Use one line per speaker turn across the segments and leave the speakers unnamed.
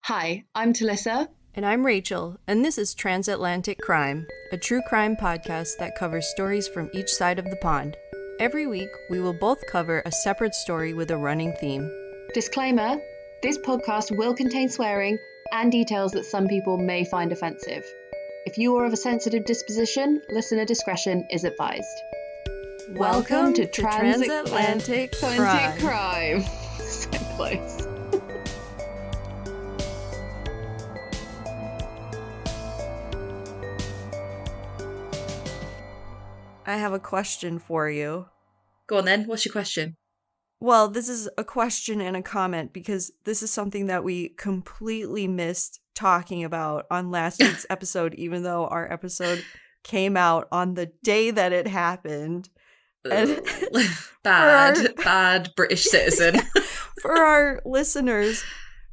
Hi, I'm Talissa.
And I'm Rachael, and this is Transatlantic Crime, a true crime podcast that covers stories from each side of the pond. Every week, we will both cover a separate story with a running theme.
Disclaimer, this podcast will contain swearing and details that some people may find offensive. If you are of a sensitive disposition, listener discretion is advised.
Welcome to Transatlantic
Crime. So close.
I have a question for you.
Go on then, what's your question?
Well, this is a question and a comment because this is something that we completely missed talking about on last week's episode, even though our episode came out on the day that it happened. And
bad British citizen.
For our listeners,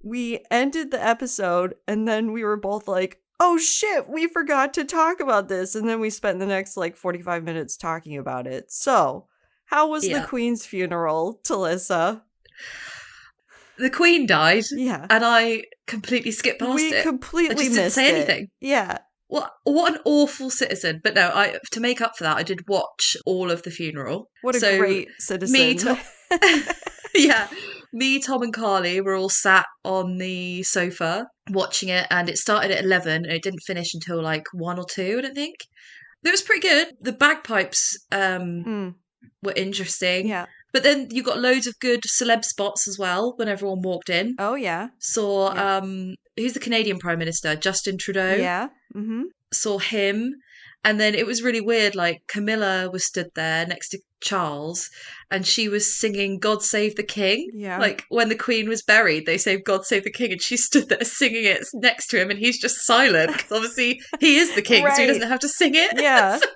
we ended the episode and then we were both like, oh shit, we forgot to talk about this. And then we spent the next 45 minutes talking about it. So, how was the Queen's funeral, Talissa?
The Queen died.
Yeah.
And I completely skipped past it.
We completely
I just
missed
didn't say anything.
Yeah.
What an awful citizen. But no, to make up for that, I did watch all of the funeral.
What a great citizen.
Me, Tom and Carly were all sat on the sofa watching it, and it started at 11 and it didn't finish until 1 or 2, I don't think. It was pretty good. The bagpipes were interesting.
Yeah.
But then you got loads of good celeb spots as well when everyone walked in.
Oh, yeah.
Saw, who's the Canadian Prime Minister? Justin Trudeau.
Yeah. Mm-hmm.
Saw him. And then it was really weird, Camilla was stood there next to Charles and she was singing God Save the King.
Yeah.
When the Queen was buried, they say God Save the King and she stood there singing it next to him and he's just silent because obviously he is the king, so he doesn't have to sing it.
Yeah.
So,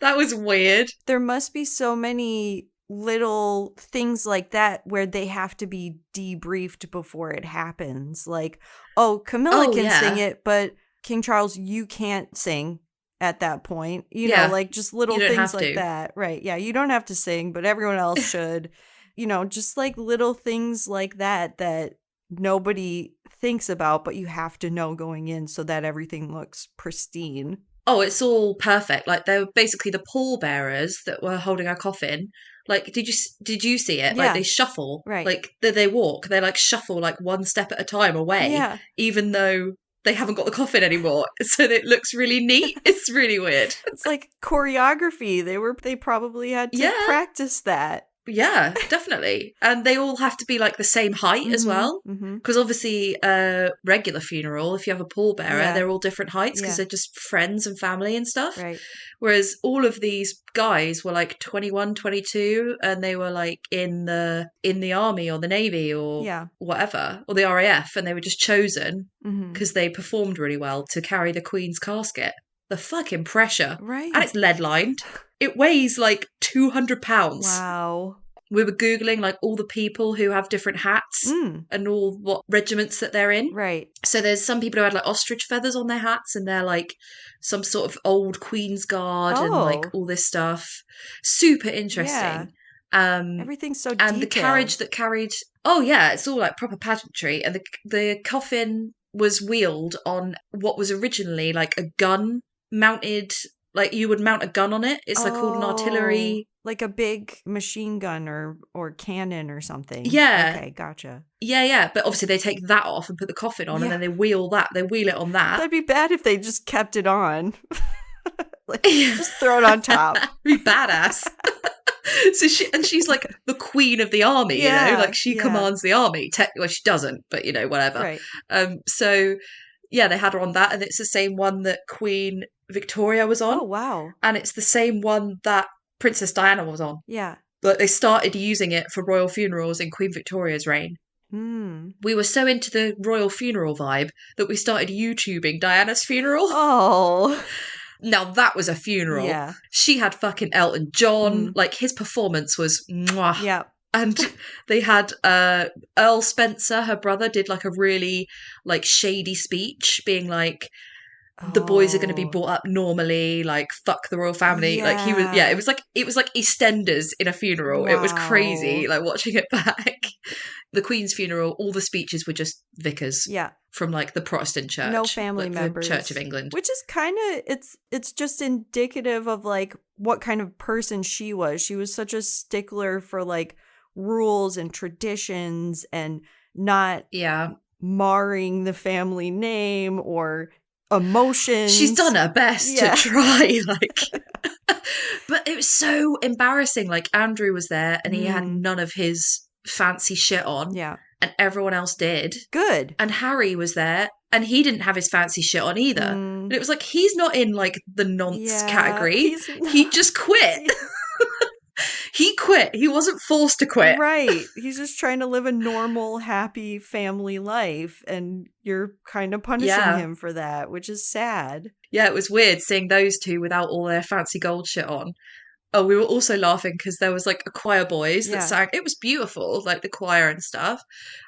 that was weird.
There must be so many little things like that where they have to be debriefed before it happens. Camilla can sing it, but King Charles, you can't sing at that point. You know, just little things like that. Right. Yeah, you don't have to sing, but everyone else should. Just little things like that nobody thinks about, but you have to know going in so that everything looks pristine.
Oh, it's all perfect. They were basically the pallbearers that were holding our coffin. Did you see it?
Yeah.
They shuffle.
Right.
They walk. They shuffle one step at a time away.
Yeah.
Even though they haven't got the coffin anymore. So it looks really neat. It's really weird.
It's like choreography. They probably had to practice that.
Yeah, definitely. And they all have to be the same height as well. Because obviously a regular funeral, if you have a pallbearer, they're all different heights because they're just friends and family and stuff.
Right.
Whereas all of these guys were 21, 22 and they were in the army or the navy or whatever, or the RAF, and they were just chosen because they performed really well to carry the Queen's casket. The fucking pressure.
Right.
And it's lead lined. It weighs 200 pounds.
Wow.
We were Googling all the people who have different hats and all what regiments that they're in.
Right.
So there's some people who had ostrich feathers on their hats and they're some sort of old Queen's Guard and all this stuff. Super interesting.
Yeah. Everything's so detailed.
And the carriage that carried... Oh yeah, it's all proper pageantry. And the coffin was wheeled on what was originally a gun mounted... you would mount a gun on it. It's called an artillery...
Like a big machine gun or cannon or something.
Yeah.
Okay, gotcha.
Yeah. But obviously they take that off and put the coffin on and then they wheel it on that.
That'd be bad if they just kept it on. Just throw it on top.
That'd be badass. So she's the queen of the army, she commands the army. Well, she doesn't, but whatever.
Right.
So yeah, they had her on that, and it's the same one that Queen Victoria was on.
Oh, wow.
And it's the same one that Princess Diana was on.
Yeah.
But they started using it for royal funerals in Queen Victoria's reign. We were so into the royal funeral vibe that we started YouTubing Diana's funeral.
Oh.
Now that was a funeral.
Yeah.
She had fucking Elton John. His performance was mwah.
Yeah.
And they had Earl Spencer, her brother, did a really shady speech being the boys are going to be brought up normally, fuck the royal family. It was like EastEnders in a funeral.
Wow.
It was crazy, watching it back. the Queen's funeral, all the speeches were just vicars.
Yeah.
From like the Protestant church.
No family members.
The Church of England.
Which is kind of, it's just indicative of like what kind of person she was. She was such a stickler for like rules and traditions and not marring the family name or emotions.
She's done her best to try, like. But it was so embarrassing. Like, Andrew was there and he had none of his fancy shit on.
Yeah.
And everyone else did.
Good.
And Harry was there and he didn't have his fancy shit on either. And it was like, he's not in like the nonce category. He just quit. He quit. He wasn't forced to quit.
Right. He's just trying to live a normal, happy family life. And you're kind of punishing him for that, which is sad.
Yeah, it was weird seeing those two without all their fancy gold shit on. Oh, we were also laughing because there was like a choir boys that sang. It was beautiful, like the choir and stuff.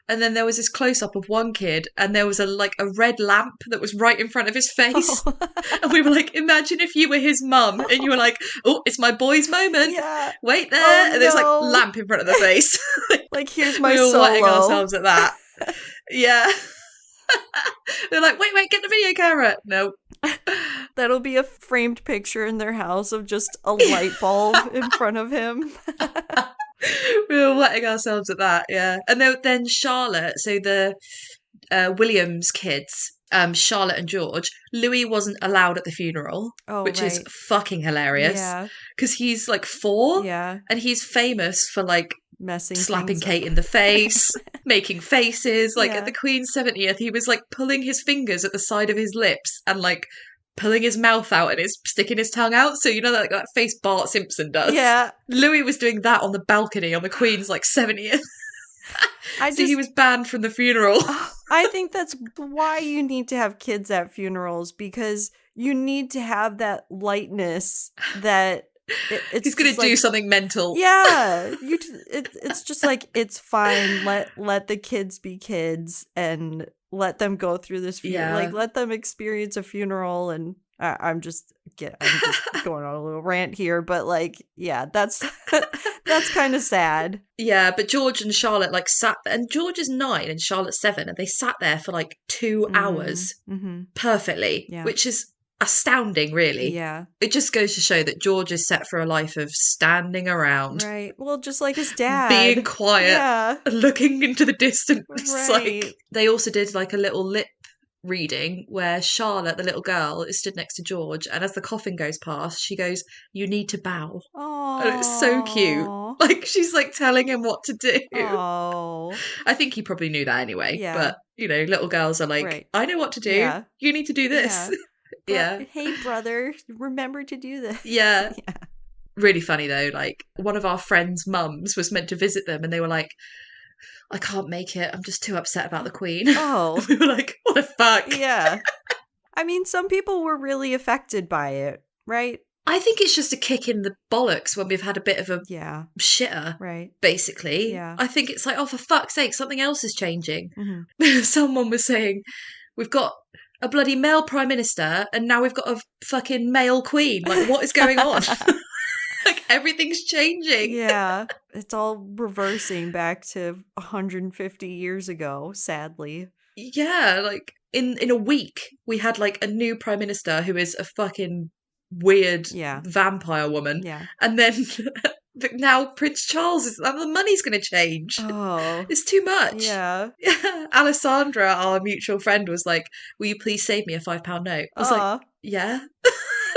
And then there was this close up of one kid, and there was a red lamp that was right in front of his face. Oh. And we were like, imagine if you were his mum, and you were like, oh, it's my boy's moment. Yeah. Wait there, and there's like lamp in front of the face.
Like here's my
we were
solo.
wetting ourselves at that. Yeah. They're like, wait, get the video camera. No.
That'll be a framed picture in their house of just a light bulb in front of him.
We were wetting ourselves at that, yeah. And then Charlotte, so the Williams kids, Charlotte and George, Louis wasn't allowed at the funeral, which is fucking hilarious. Yeah. Because he's like 4, and he's famous for like slapping Kate in the face, making faces. Like at the Queen's 70th, he was like pulling his fingers at the side of his lips and like pulling his mouth out and sticking his tongue out. So you know that face Bart Simpson does? Yeah. Louis was doing that on the balcony on the Queen's like 70th. So he was banned from the funeral.
I think that's why you need to have kids at funerals, because you need to have that lightness that
he's going to do something mental.
Yeah. It's just like, it's fine. Let the kids be kids and let them go through this funeral. Like, let them experience a funeral. And I'm just going on a little rant here, but like, yeah, that's kind of sad.
Yeah, but George and Charlotte like sat, and George is 9 and Charlotte's 7, and they sat there for like 2 hours perfectly, which is astounding, really.
Yeah.
It just goes to show that George is set for a life of standing around.
Right. Well, just like his dad.
Being quiet. And looking into the distance.
Right.
Like, they also did like a little lip reading where Charlotte, the little girl, is stood next to George, and as the coffin goes past, she goes, "You need to bow."
Aww.
And it's so cute. Like, she's like telling him what to do.
Oh.
I think he probably knew that anyway.
Yeah.
But, you know, little girls are like, I know what to do. Yeah. You need to do this.
Yeah. Hey, brother, remember to do this.
Yeah. Really funny, though. Like, one of our friends' mums was meant to visit them, and they were like, I can't make it. I'm just too upset about the Queen.
Oh.
And we were like, what the fuck?
Yeah. I mean, some people were really affected by it, right?
I think it's just a kick in the bollocks when we've had a bit of a shitter,
right?
Basically.
Yeah.
I think it's like, oh, for fuck's sake, something else is changing. Mm-hmm. Someone was saying, we've got a bloody male prime minister and now we've got a fucking male queen. Like, what is going on? Like, everything's changing.
Yeah. It's all reversing back to 150 years ago, sadly.
Yeah, like, in a week, we had, like, a new prime minister who is a fucking weird vampire woman.
Yeah.
And then now Prince Charles is, the money's going to change.
Oh.
It's too much.
Yeah.
Alessandra, our mutual friend, was like, will you please save me a £5 note? I was like, yeah.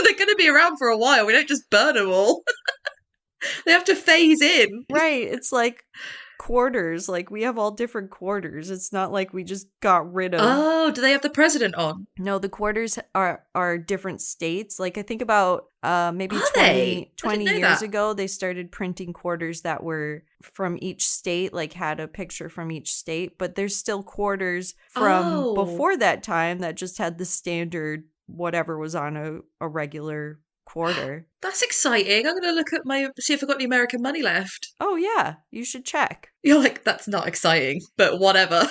They're going to be around for a while. We don't just burn them all. They have to phase in.
Right. It's like quarters. Like, we have all different quarters. It's not like we just got rid of.
Oh, do they have the president on?
No, the quarters are different states. Like, I think about maybe 20 years ago, they started printing quarters that were from each state, like had a picture from each state. But there's still quarters from before that time that just had the standard whatever was on a regular quarter.
That's exciting. I'm going to look at see if I've got any American money left.
Oh, yeah. You should check.
You're like, that's not exciting, but whatever.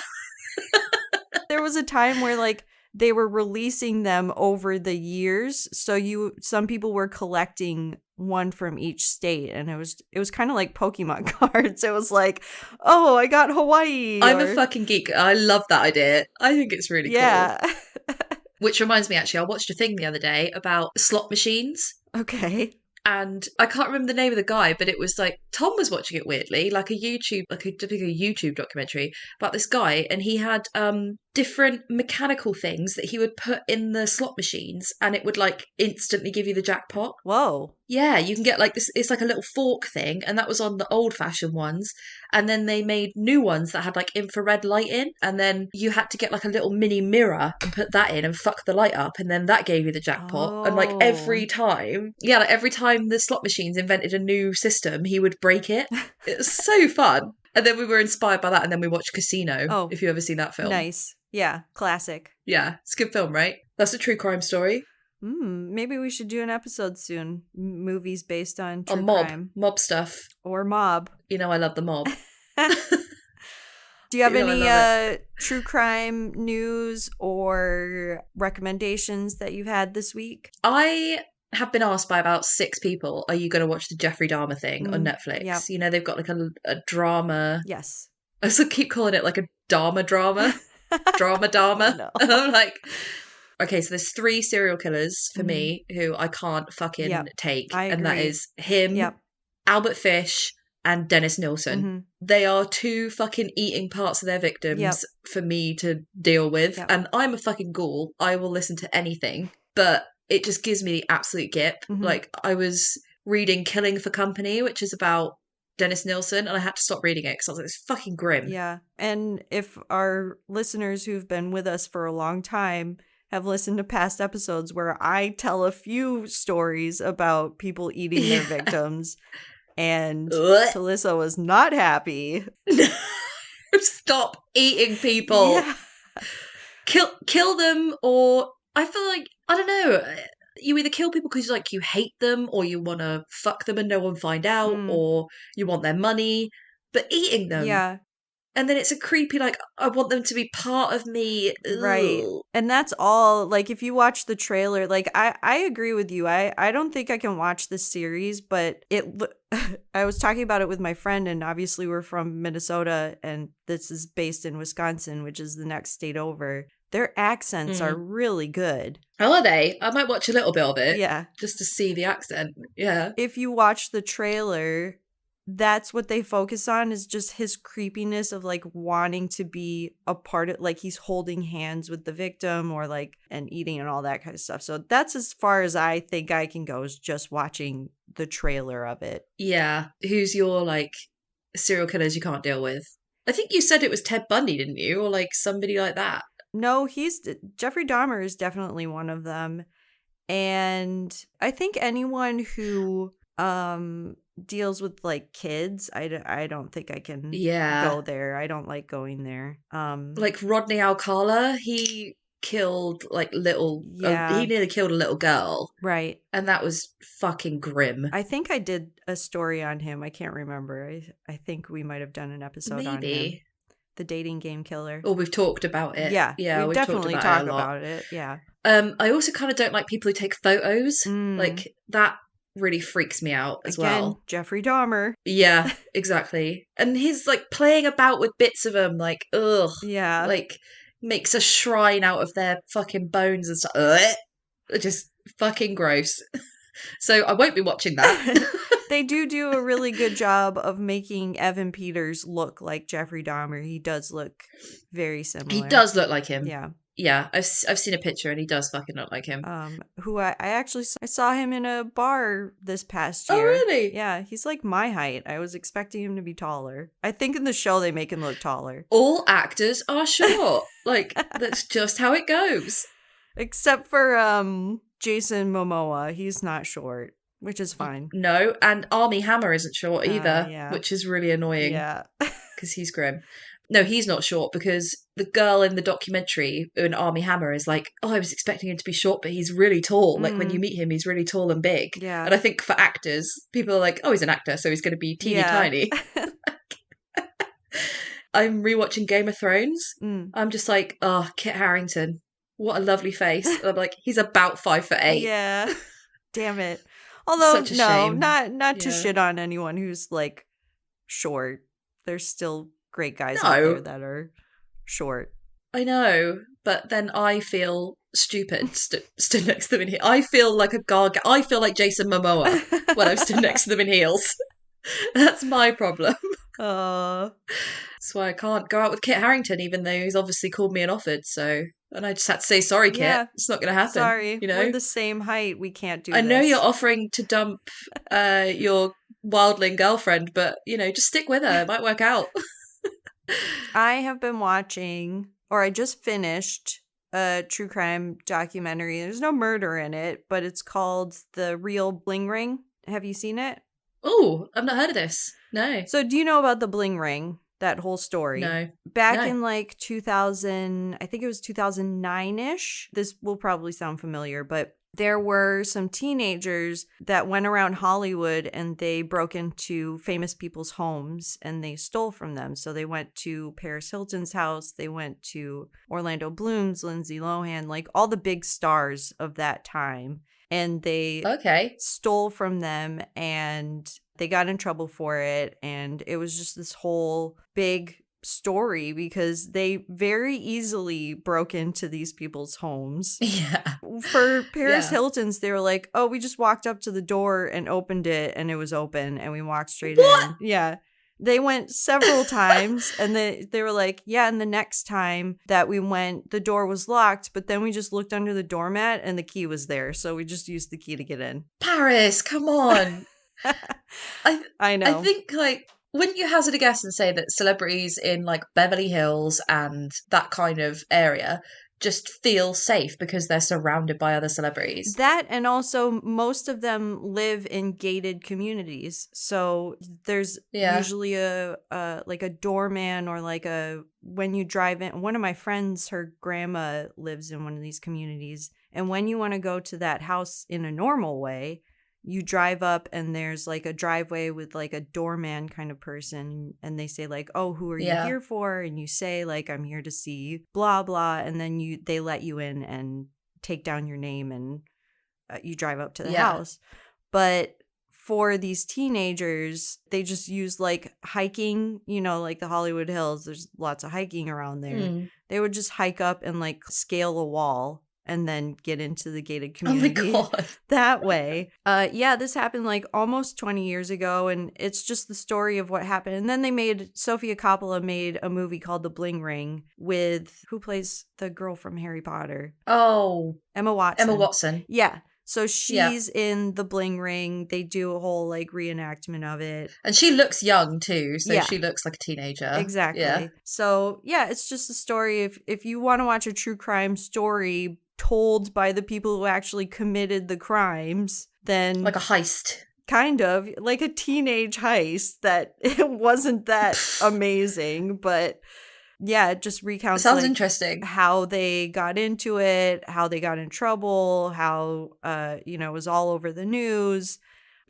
There was a time where, like, they were releasing them over the years. So some people were collecting one from each state, and it was kind of like Pokemon cards. It was like, oh, I got Hawaii.
I'm a fucking geek. I love that idea. I think it's really
cool.
Which reminds me, actually, I watched a thing the other day about slot machines.
Okay.
And I can't remember the name of the guy, but it was like Tom was watching it weirdly, like a typical YouTube documentary about this guy, and he had different mechanical things that he would put in the slot machines, and it would like instantly give you the jackpot.
Whoa.
Yeah, you can get like this, it's like a little fork thing, and that was on the old fashioned ones. And then they made new ones that had like infrared light in, and then you had to get like a little mini mirror and put that in and fuck the light up, and then that gave you the jackpot.
Oh.
And like every time the slot machines invented a new system, he would break it. It was so fun. And then we were inspired by that, and then we watched Casino, if you've ever seen that film.
Nice. Yeah, classic.
Yeah, it's a good film, right? That's a true crime story.
Maybe we should do an episode soon. Movies based on true crime.
Mob stuff.
Or Mob.
You know I love the Mob.
Do you have any true crime news or recommendations that you've had this week?
I have been asked by about 6 people, are you going to watch the Jeffrey Dahmer thing on Netflix?
Yep.
You know, they've got like a drama.
Yes.
I also keep calling it like a drama. Drama.
No.
And I'm like, okay, so there's 3 serial killers for me who I can't fucking take.
I agree.
And that is him, Albert Fish, and Dennis Nilsen. They are 2 fucking eating parts of their victims for me to deal with. And I'm a fucking ghoul. I will listen to anything. But it just gives me the absolute gip. Like, I was reading Killing for Company, which is about Dennis Nilsen, and I had to stop reading it because I was like, it's fucking grim.
Yeah. And if our listeners who've been with us for a long time have listened to past episodes where I tell a few stories about people eating their victims, and Talissa was not happy.
Stop eating people.
Yeah.
Kill them, or I feel like, I don't know, you either kill people because like you hate them, or you want to fuck them and no one find out, or you want their money, but eating them.
Yeah.
And then it's a creepy, like, I want them to be part of me. Ugh.
Right. And that's all, like, if you watch the trailer, like, I agree with you. I don't think I can watch this series, but I was talking about it with my friend, and obviously we're from Minnesota, and this is based in Wisconsin, which is the next state over. Their accents are really good.
Oh, are they? I might watch a little bit of it.
Yeah.
Just to see the accent. Yeah.
If you watch the trailer, that's what they focus on, is just his creepiness of like wanting to be a part of, like he's holding hands with the victim or like and eating and all that kind of stuff. So that's as far as I think I can go, is just watching the trailer of it.
Yeah. Who's your like serial killers you can't deal with? I think you said it was Ted Bundy, didn't you? Or like somebody like that.
No, Jeffrey Dahmer is definitely one of them. And I think anyone who deals with like kids, I don't think I can go there. I don't like going there.
Like Rodney Alcala, he killed like he nearly killed a little girl.
Right.
And that was fucking grim.
I think I did a story on him. I can't remember. I think we might have done an episode on him. The dating game killer.
Or we've talked about it.
Yeah,
we've
definitely talked about it. Yeah.
I also kind of don't like people who take photos. Like that really freaks me out as well.
Jeffrey Dahmer.
Yeah, exactly. And he's like playing about with bits of them, like, ugh.
Yeah.
Like makes a shrine out of their fucking bones and stuff. Ugh. Just fucking gross. So I won't be watching that.
They do a really good job of making Evan Peters look like Jeffrey Dahmer. He does look very similar.
He does look like him.
Yeah.
Yeah, I've seen a picture and he does fucking look like him.
Who I actually saw him in a bar this past year.
Oh, really?
Yeah, he's like my height. I was expecting him to be taller. I think in the show they make him look taller.
All actors are short. Like, that's just how it goes.
Except for Jason Momoa. He's not short, which is fine.
No, and Armie Hammer isn't short either,
yeah.
which is really annoying.
Yeah.
Because he's grim. No, he's not short, because the girl in the documentary in Armie Hammer is like, oh, I was expecting him to be short, but he's really tall. Like, when you meet him, he's really tall and big.
Yeah.
And I think for actors, people are like, oh, he's an actor, so he's going to be teeny tiny. I'm rewatching Game of Thrones. I'm just like, oh, Kit Harington. What a lovely face. And I'm like, he's about 5'8".
Yeah. Damn it. Although,
Such a
no,
shame.
not to shit on anyone who's like short. There's still great guys out there that are short.
I know, but then I feel stupid stood next to them in heels. I feel like a gargoyle. I feel like Jason Momoa when I'm stood next to them in heels. That's my problem. That's why I can't go out with Kit Harington, even though he's obviously called me and offered. So, and I just had to say, sorry, Kit, it's not going to happen.
Sorry,
you know,
we're the same height. We can't do.
I know you're offering to dump your wildling girlfriend, but just stick with her. It might work out.
I have been watching, or I just finished a true crime documentary. There's no murder in it, but it's called The Real Bling Ring. Have you seen it?
Oh, I've not heard of this. No.
So do you know about the bling ring? That whole story?
No.
Back in like 2000, I think it was 2009-ish. This will probably sound familiar, but there were some teenagers that went around Hollywood and they broke into famous people's homes and they stole from them. So they went to Paris Hilton's house. They went to Orlando Bloom's, Lindsay Lohan, like all the big stars of that time. And they stole from them and they got in trouble for it. And it was just this whole big story because they very easily broke into these people's homes.
Yeah.
For Paris Hilton's, they were like, oh, we just walked up to the door and opened it and it was open and we walked straight in. Yeah. They went several times and they were like, yeah, and the next time that we went, the door was locked, but then we just looked under the doormat and the key was there. So we just used the key to get in.
Paris, come on.
I know.
I think, like, wouldn't you hazard a guess and say that celebrities in, like, Beverly Hills and that kind of area just feel safe because they're surrounded by other celebrities?
That, and also most of them live in gated communities. So there's usually a doorman or like when you drive in. One of my friends, her grandma lives in one of these communities. And when you want to go to that house in a normal way, you drive up and there's like a driveway with like a doorman kind of person and they say like, oh, who are you here for? And you say like, I'm here to see blah, blah. And then they let you in and take down your name and you drive up to the house. But for these teenagers, they just use like hiking, like the Hollywood Hills. There's lots of hiking around there. They would just hike up and like scale a wall and then get into the gated community that way. This happened like almost 20 years ago, and it's just the story of what happened. And then Sophia Coppola made a movie called The Bling Ring with, who plays the girl from Harry Potter?
Oh.
Emma Watson.
Emma Watson.
Yeah. So she's in The Bling Ring. They do a whole like reenactment of it.
And she looks young too, so she looks like a teenager.
Exactly. Yeah. So it's just a story. If you want to watch a true crime story told by the people who actually committed the crimes, then
like a heist.
Kind of like a teenage heist that it wasn't that amazing, but it just recounts
sounds interesting
how they got into it, how they got in trouble, how it was all over the news.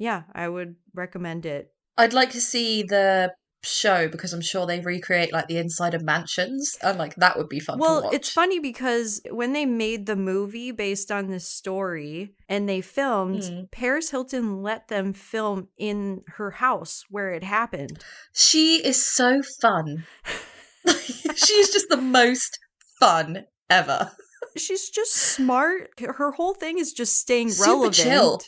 I would recommend it.
I'd like to see the show because I'm sure they recreate like the inside of mansions and like that would be fun to watch.
Well, it's funny because when they made the movie based on this story and they filmed, Paris Hilton let them film in her house where it happened.
She is so fun. She's just the most fun ever.
She's just smart. Her whole thing is just staying
super
relevant.
Chill.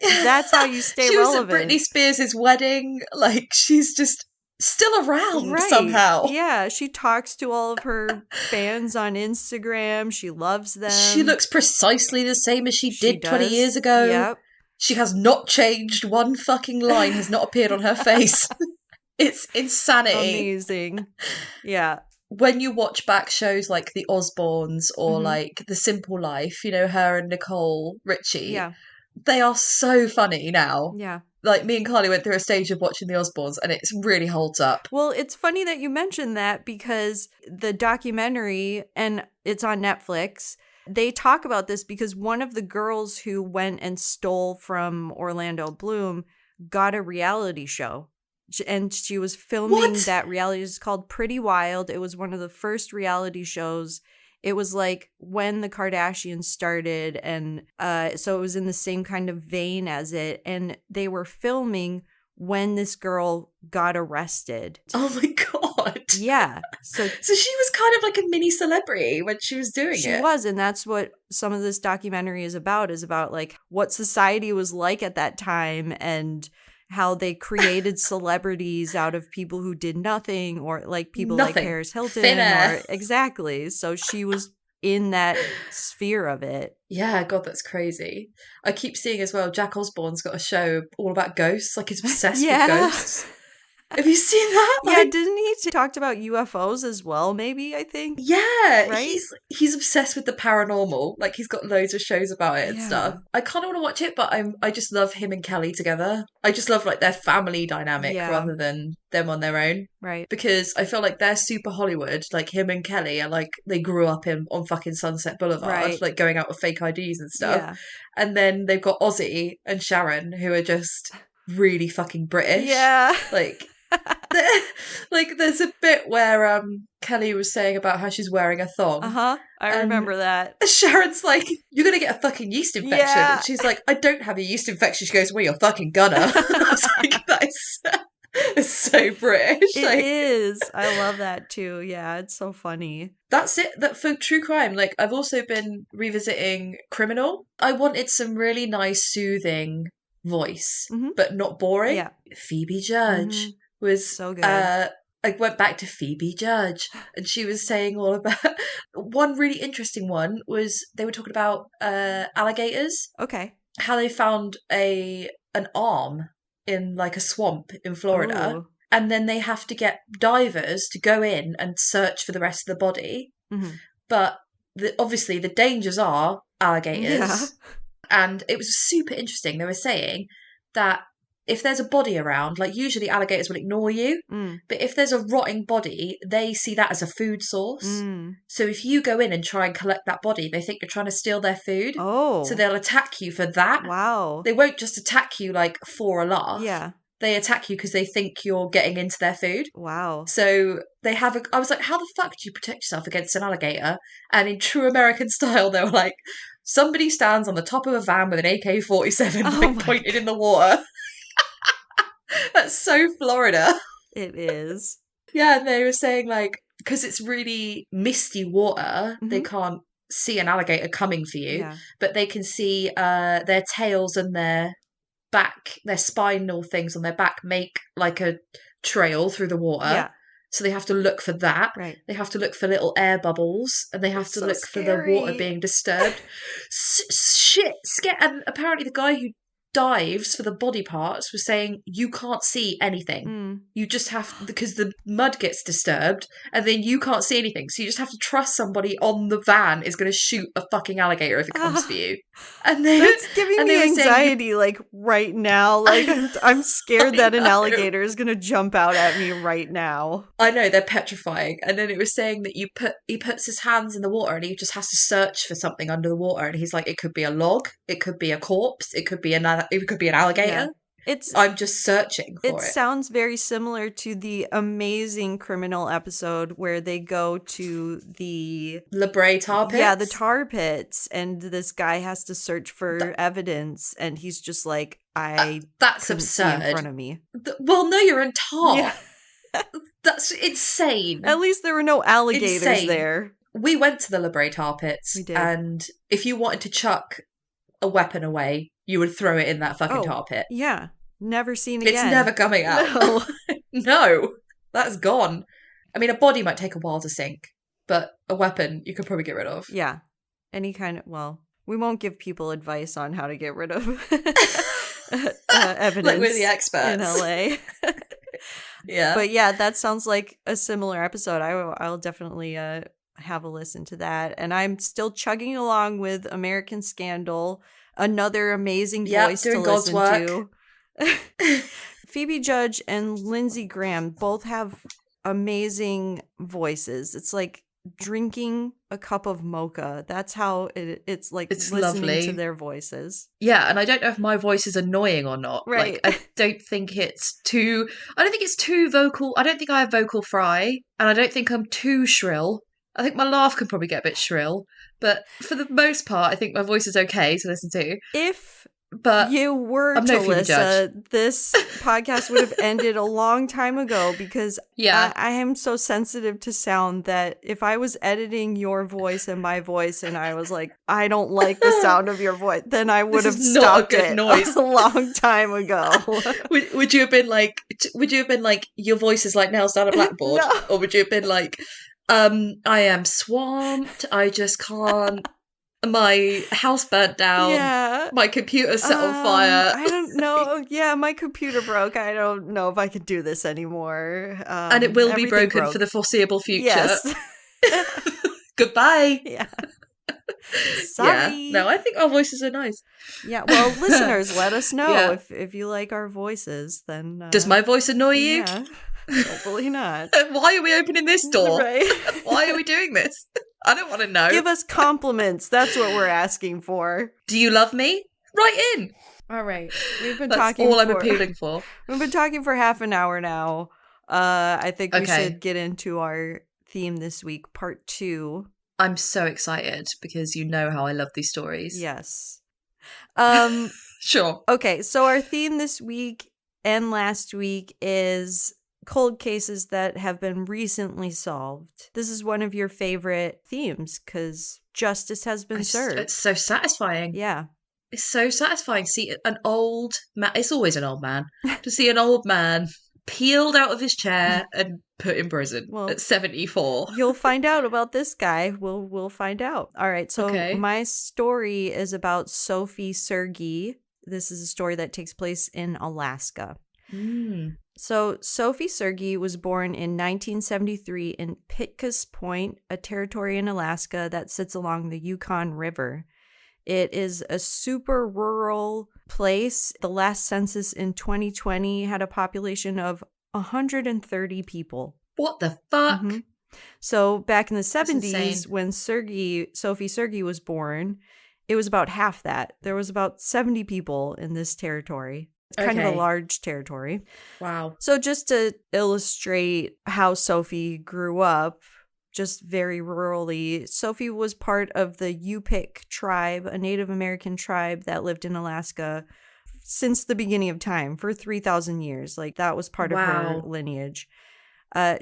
That's how you stay relevant.
She was at Britney Spears' wedding. Like, she's just still around somehow.
Yeah, she talks to all of her fans on Instagram. She loves them.
She looks precisely the same as she did 20 years ago.
Yep.
She has not changed. One fucking line has not appeared on her face. It's insanity.
Amazing. Yeah.
When you watch back shows like The Osbournes or like The Simple Life, her and Nicole Richie, they are so funny now.
Yeah.
Like, me and Carly went through a stage of watching The Osbournes and it really holds up.
Well, it's funny that you mentioned that because the documentary, and it's on Netflix, they talk about this because one of the girls who went and stole from Orlando Bloom got a reality show. And she was filming that reality. It's called Pretty Wild. It was one of the first reality shows It was like when the Kardashians started, and so it was in the same kind of vein as it, and they were filming when this girl got arrested.
Oh my God.
Yeah. So
she was kind of like a mini celebrity when she was doing it.
She was, and that's what some of this documentary is about like what society was like at that time and how they created celebrities out of people who did nothing, or like people like Paris Hilton. Or exactly. So she was in that sphere of it.
Yeah, God, that's crazy. I keep seeing as well, Jack Osbourne's got a show all about ghosts. Like, he's obsessed with ghosts. Have you seen that?
Yeah, didn't he talked about UFOs as well, maybe, I think?
Yeah,
right?
He's obsessed with the paranormal. Like, he's got loads of shows about it and stuff. I kind of want to watch it, but I just love him and Kelly together. I just love, like, their family dynamic rather than them on their own.
Right.
Because I feel like they're super Hollywood. Like, him and Kelly are like, they grew up on fucking Sunset Boulevard, like going out with fake IDs and stuff.
Yeah.
And then they've got Ozzy and Sharon, who are just really fucking British.
Yeah.
Like there's a bit where Kelly was saying about how she's wearing a thong.
I remember that.
Sharon's like, "You're gonna get a fucking yeast infection."
Yeah.
And she's like, "I don't have a yeast infection." She goes, "Well, you're fucking gonna." I was like, it's so British.
It is. I love that too. Yeah, it's so funny.
That's it. That for true crime, like I've also been revisiting Criminal. I wanted some really nice, soothing voice, but not boring.
Yeah.
Phoebe Judge was
so good.
I went back to Phoebe Judge, and she was saying all about one really interesting one was they were talking about alligators.
Okay.
How they found an arm in like a swamp in Florida. Ooh. And then they have to get divers to go in and search for the rest of the body. But obviously the dangers are alligators.
Yeah.
And it was super interesting. They were saying that if there's a body around, like usually alligators will ignore you, but if there's a rotting body, they see that as a food source. So if you go in and try and collect that body, they think you're trying to steal their food.
Oh.
So they'll attack you for that.
Wow.
They won't just attack you like for a laugh.
Yeah.
They attack you because they think you're getting into their food.
Wow.
So they have I was like, how the fuck do you protect yourself against an alligator? And in true American style, they were like, somebody stands on the top of a van with an AK-47 pointed in the water. That's so Florida.
It is.
Yeah, and they were saying like, because it's really misty water, they can't see an alligator coming for you, but they can see their tails and their back, their spinal things on their back make like a trail through the water. Yeah. So they have to look for that.
Right.
They have to look for little air bubbles, and they have to look for the water being disturbed. Shit. And apparently the guy who dives for the body parts was saying you can't see anything. You just have, because the mud gets disturbed and then you can't see anything, so you just have to trust somebody on the van is going to shoot a fucking alligator if it comes for you. And
that's giving me anxiety like right now. Like I'm scared that an alligator is going to jump out at me right now.
I know, they're petrifying. And then it was saying that he puts his hands in the water and he just has to search for something under the water, and he's like, it could be a log, it could be a corpse, it could be an alligator. Yeah. I'm just searching for it.
It sounds very similar to the amazing Criminal episode where they go to the
La Brea tar pits.
Yeah, the tar pits, and this guy has to search for evidence, and he's just like,
that's absurd
in front of me.
Well, no, you're in tar. Yeah. That's insane.
At least there were no alligators there.
We went to the La Brea tar pits.
We did.
And if you wanted to chuck a weapon away, you would throw it in that fucking tar pit.
Yeah. Never seen again.
It's never coming out.
No.
No. That's gone. I mean, a body might take a while to sink, but a weapon you could probably get rid of.
Yeah. Any kind of, well, we won't give people advice on how to get rid of evidence.
Like we're the experts.
In LA.
Yeah.
But yeah, that sounds like a similar episode. I'll definitely have a listen to that. And I'm still chugging along with American Scandal, another amazing voice to listen to. Phoebe Judge and Lindsey Graham both have amazing voices. It's like drinking a cup of mocha. That's how it's like, it's listening lovely to their voices.
Yeah, and I don't know if my voice is annoying or not.
Right.
Like, I don't think it's too vocal. I don't think I have vocal fry, and I don't think I'm too shrill. I think my laugh can probably get a bit shrill, but for the most part, I think my voice is okay to listen to.
If
but
you were
I'm
Talissa, this podcast would have ended a long time ago because I am so sensitive to sound that if I was editing your voice and my voice and I was like, I don't like the sound of your voice, then I would have stopped it noise. A long time ago.
Would you have been like, your voice is like nails down a blackboard? No. Or would you have been like, I am swamped, I just can't. My house burnt down. Yeah. My computer set on fire.
I don't know. Yeah, my computer broke. I don't know if I can do this anymore.
And it will be broken for the foreseeable future.
Yes.
Goodbye.
Yeah. Sorry.
Yeah. No, I think our voices are nice.
Yeah. Well, listeners, let us know if you like our voices. Then
does my voice annoy you?
Yeah. Hopefully not.
Why are we opening this door? Right. Why are we doing this? I don't want to know.
Give us compliments. That's what we're asking for.
Do you love me? Write in.
All right. We've been
That's
talking.
All I'm appealing for.
We've been talking for half an hour now. I think we should get into our theme this week, part 2.
I'm so excited because you know how I love these stories.
Yes.
Sure.
Okay. So our theme this week and last week is cold cases that have been recently solved. This is one of your favorite themes because justice has been served.
It's so satisfying.
Yeah.
It's so satisfying. See an old man. It's always an old man. To see an old man peeled out of his chair and put in prison at 74.
You'll find out about this guy. We'll find out. All right. So my story is about Sophie Sergie. This is a story that takes place in Alaska. So Sophie Sergie was born in 1973 in Pitkas Point, a territory in Alaska that sits along the Yukon River. It is a super rural place. The last census in 2020 had a population of 130 people.
What the fuck?
Mm-hmm. So back in the 70s, when Sophie Sergie was born, it was about half that. There was about 70 people in this territory. It's kind of a large territory.
Wow.
So just to illustrate how Sophie grew up, just very rurally, Sophie was part of the Yupik tribe, a Native American tribe that lived in Alaska since the beginning of time for 3,000 years. Like that was part of her lineage.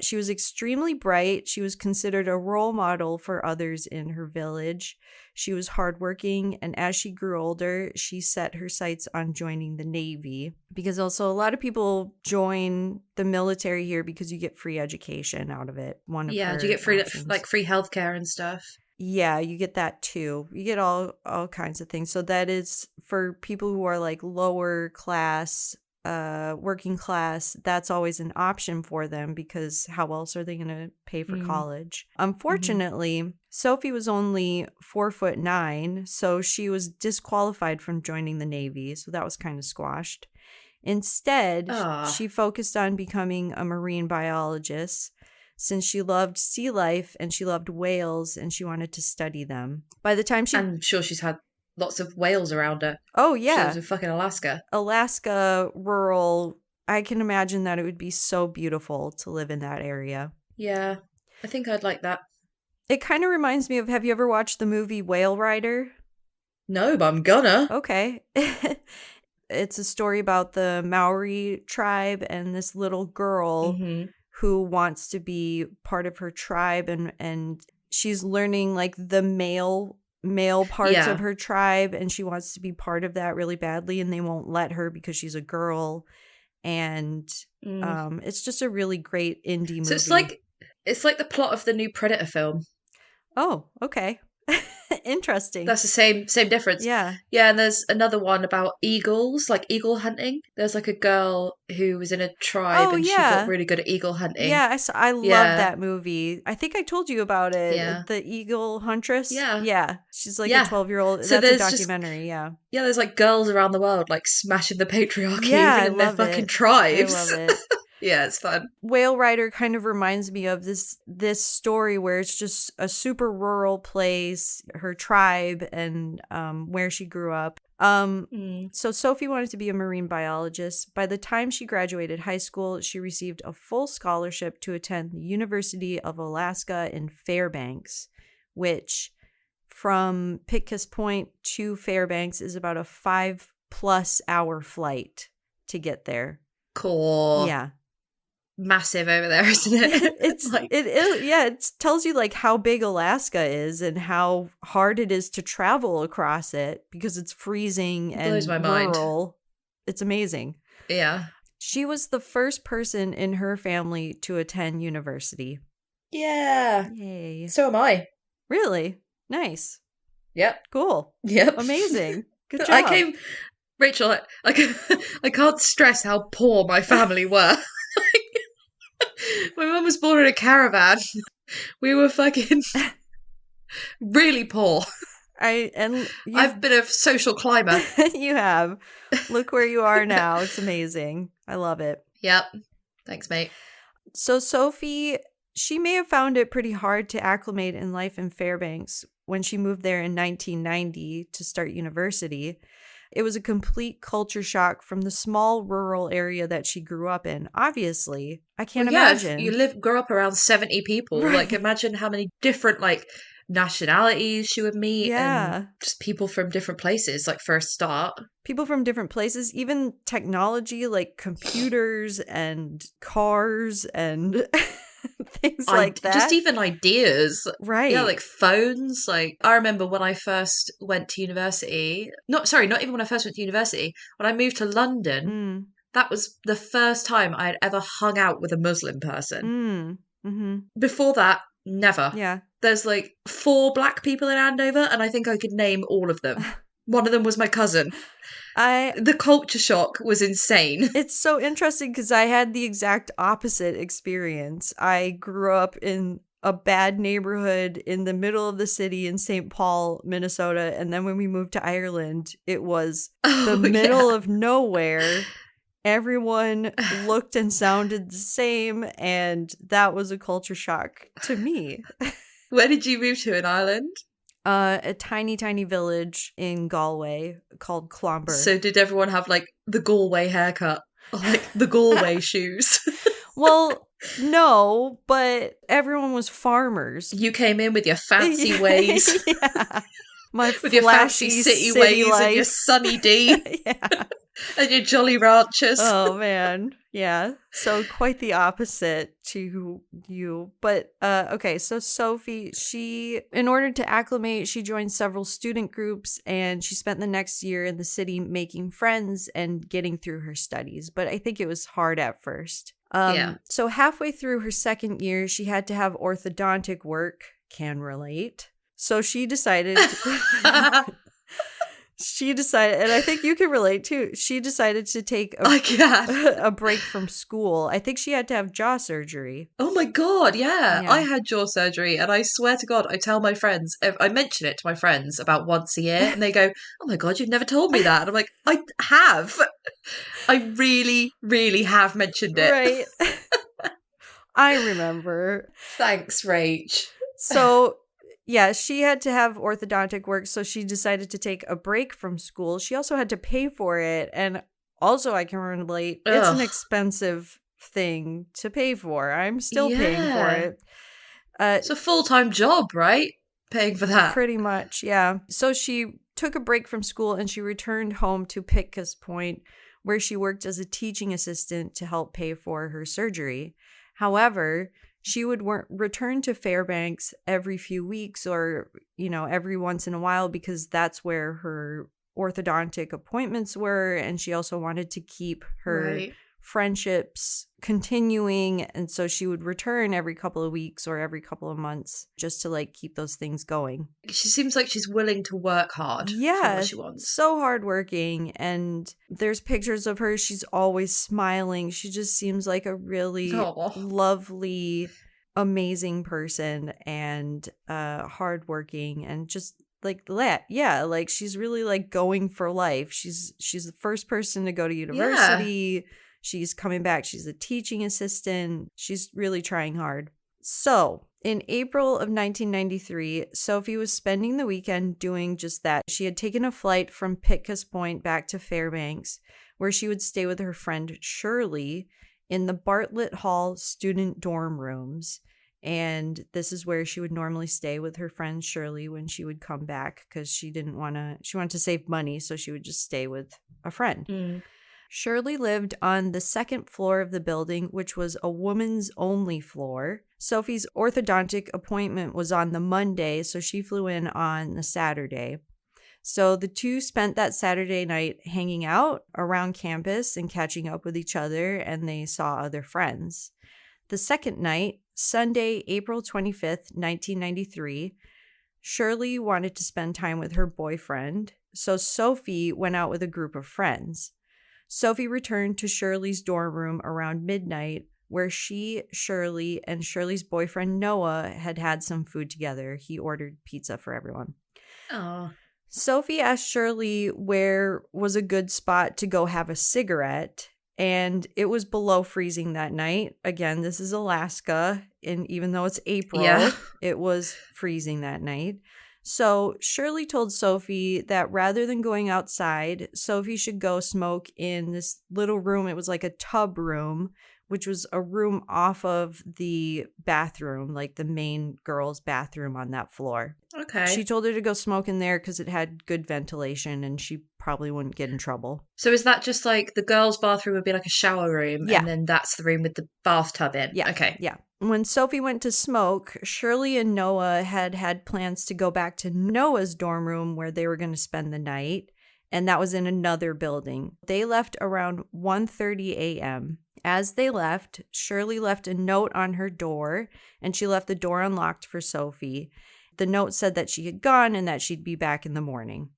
She was extremely bright. She was considered a role model for others in her village. She was hardworking, and as she grew older, she set her sights on joining the Navy. Because also a lot of people join the military here because you get free education out of it. Do you
get free free healthcare and stuff?
Yeah, you get that too. You get all kinds of things. So that is for people who are like lower class, working class. That's always an option for them because how else are they going to pay for college? Unfortunately, Sophie was only 4'9", so she was disqualified from joining the Navy. So that was kind of squashed. Instead, she focused on becoming a marine biologist since she loved sea life and she loved whales and she wanted to study them. By the time
I'm sure she's had lots of whales around her.
Oh, yeah.
She was in fucking Alaska.
Alaska, rural. I can imagine that it would be so beautiful to live in that area.
Yeah, I think I'd like that.
It kind of reminds me of, have you ever watched the movie Whale Rider?
No, but I'm gonna.
Okay. It's a story about the Maori tribe and this little girl who wants to be part of her tribe and she's learning like the male parts of her tribe and she wants to be part of that really badly and they won't let her because she's a girl and it's just a really great indie movie.
So it's like the plot of the new Predator film.
Oh, okay. Interesting.
That's the same difference.
Yeah.
Yeah, and there's another one about eagles, like eagle hunting. There's like a girl who was in a tribe and she got really good at eagle hunting.
Yeah, I love that movie. I think I told you about it.
Yeah.
The Eagle Huntress.
Yeah.
Yeah. She's like a 12-year-old. So that's a documentary, yeah.
Yeah, there's like girls around the world like smashing the patriarchy even in their fucking tribes.
I love it.
Yeah, it's fun.
Whale Rider kind of reminds me of this story where it's just a super rural place, her tribe, and where she grew up. So Sophie wanted to be a marine biologist. By the time she graduated high school, she received a full scholarship to attend the University of Alaska in Fairbanks, which from Pitcairn Point to Fairbanks is about a 5+ hour flight to get there.
Cool.
Yeah.
Massive over there, isn't it?
It tells you like how big Alaska is and how hard it is to travel across it because it's freezing and
blows my mind.
rural. It's amazing.
Yeah.
She was the first person in her family to attend university.
Yeah.
Yay.
So am I.
Really? Nice.
Yep.
Cool.
Yep.
Amazing. Good job.
Rachel, I can't stress how poor my family were. My mum was born in a caravan. We were fucking really poor. I've been a social climber.
You have. Look where you are now. It's amazing. I love it.
Yep. Thanks, mate.
So Sophie, she may have found it pretty hard to acclimate in life in Fairbanks when she moved there in 1990 to start university. It was a complete culture shock from the small rural area that she grew up in. Obviously, I can't imagine.
You grow up around 70 people. Right. Like, imagine how many different, like, nationalities she would meet.
Yeah.
And just people from different places, like, for a start.
People from different places, even technology, like computers and cars and things like that.
Just even ideas.
Right.
Yeah, like phones. Like, I remember when I first went to university. Not even when I first went to university. When I moved to London, that was the first time I had ever hung out with a Muslim person.
Mm-hmm.
Before that, never.
Yeah.
There's like 4 black people in Andover, and I think I could name all of them. One of them was my cousin. The culture shock was insane.
It's so interesting because I had the exact opposite experience. I grew up in a bad neighborhood in the middle of the city in St. Paul, Minnesota. And then when we moved to Ireland, it was the middle of nowhere. Everyone looked and sounded the same. And that was a culture shock to me.
Where did you move to in Ireland?
A tiny, tiny village in Galway called Clonbur.
So did everyone have like the Galway haircut? Or, like the Galway shoes?
Well, no, but everyone was farmers.
You came in with your fancy ways.
Yeah.
With your fancy city ways life. And your sunny D.
Yeah.
And your jolly ranchers.
Oh, man. Yeah. So quite the opposite to you. But, okay. So Sophie, in order to acclimate, she joined several student groups and she spent the next year in the city making friends and getting through her studies. But I think it was hard at first. So halfway through her second year, she had to have orthodontic work. Can relate. So she decided, and I think you can relate too, she decided to take a break from school. I think she had to have jaw surgery.
Oh my God, yeah. I had jaw surgery and I swear to God, I tell my friends, I mention it to my friends about once a year and they go, oh my God, you've never told me that. And I'm like, I have. I really, really have mentioned it.
Right. I remember.
Thanks, Rach.
So... yeah, she had to have orthodontic work, so she decided to take a break from school. She also had to pay for it, and also I can relate. It's an expensive thing to pay for. I'm still paying for it.
It's a full-time job, right? Paying for that.
Pretty much, yeah. So she took a break from school, and she returned home to Pitcairn Point, where she worked as a teaching assistant to help pay for her surgery. However... she would return to Fairbanks every few weeks or, every once in a while because that's where her orthodontic appointments were. And she also wanted to keep her friendships continuing. And so she would return every couple of weeks or every couple of months just to keep those things going.
She seems like she's willing to work hard.
Yeah,
for what she wants.
So hardworking. And there's pictures of her. She's always smiling. She just seems like a really lovely, amazing person and hardworking and just that. Yeah, she's really going for life. She's the first person to go to university. Yeah. She's coming back. She's a teaching assistant. She's really trying hard. So, in April of 1993, Sophie was spending the weekend doing just that. She had taken a flight from Pitcairn Point back to Fairbanks, where she would stay with her friend Shirley in the Bartlett Hall student dorm rooms. And this is where she would normally stay with her friend Shirley when she would come back, because she wanted to save money, so she would just stay with a friend.
Mm.
Shirley lived on the second floor of the building, which was a woman's only floor. Sophie's orthodontic appointment was on the Monday, so she flew in on the Saturday. So the two spent that Saturday night hanging out around campus and catching up with each other, and they saw other friends. The second night, Sunday, April 25th, 1993, Shirley wanted to spend time with her boyfriend, so Sophie went out with a group of friends. Sophie returned to Shirley's dorm room around midnight, where she, Shirley, and Shirley's boyfriend Noah had some food together. He ordered pizza for everyone.
Oh.
Sophie asked Shirley where was a good spot to go have a cigarette, and it was below freezing that night. Again, this is Alaska, and even though it's April, it was freezing that night. So Shirley told Sophie that rather than going outside, Sophie should go smoke in this little room. It was like a tub room, which was a room off of the bathroom, like the main girls' bathroom on that floor.
Okay.
She told her to go smoke in there because it had good ventilation and she probably wouldn't get in trouble.
So is that just like the girls' bathroom would be like a shower room,
Yeah.
and then that's the room with the bathtub in?
Yeah.
Okay.
Yeah. When Sophie went to smoke, Shirley and Noah had plans to go back to Noah's dorm room where they were going to spend the night, and that was in another building. They left around 1:30 a.m. As they left, Shirley left a note on her door, and she left the door unlocked for Sophie. The note said that she had gone and that she'd be back in the morning.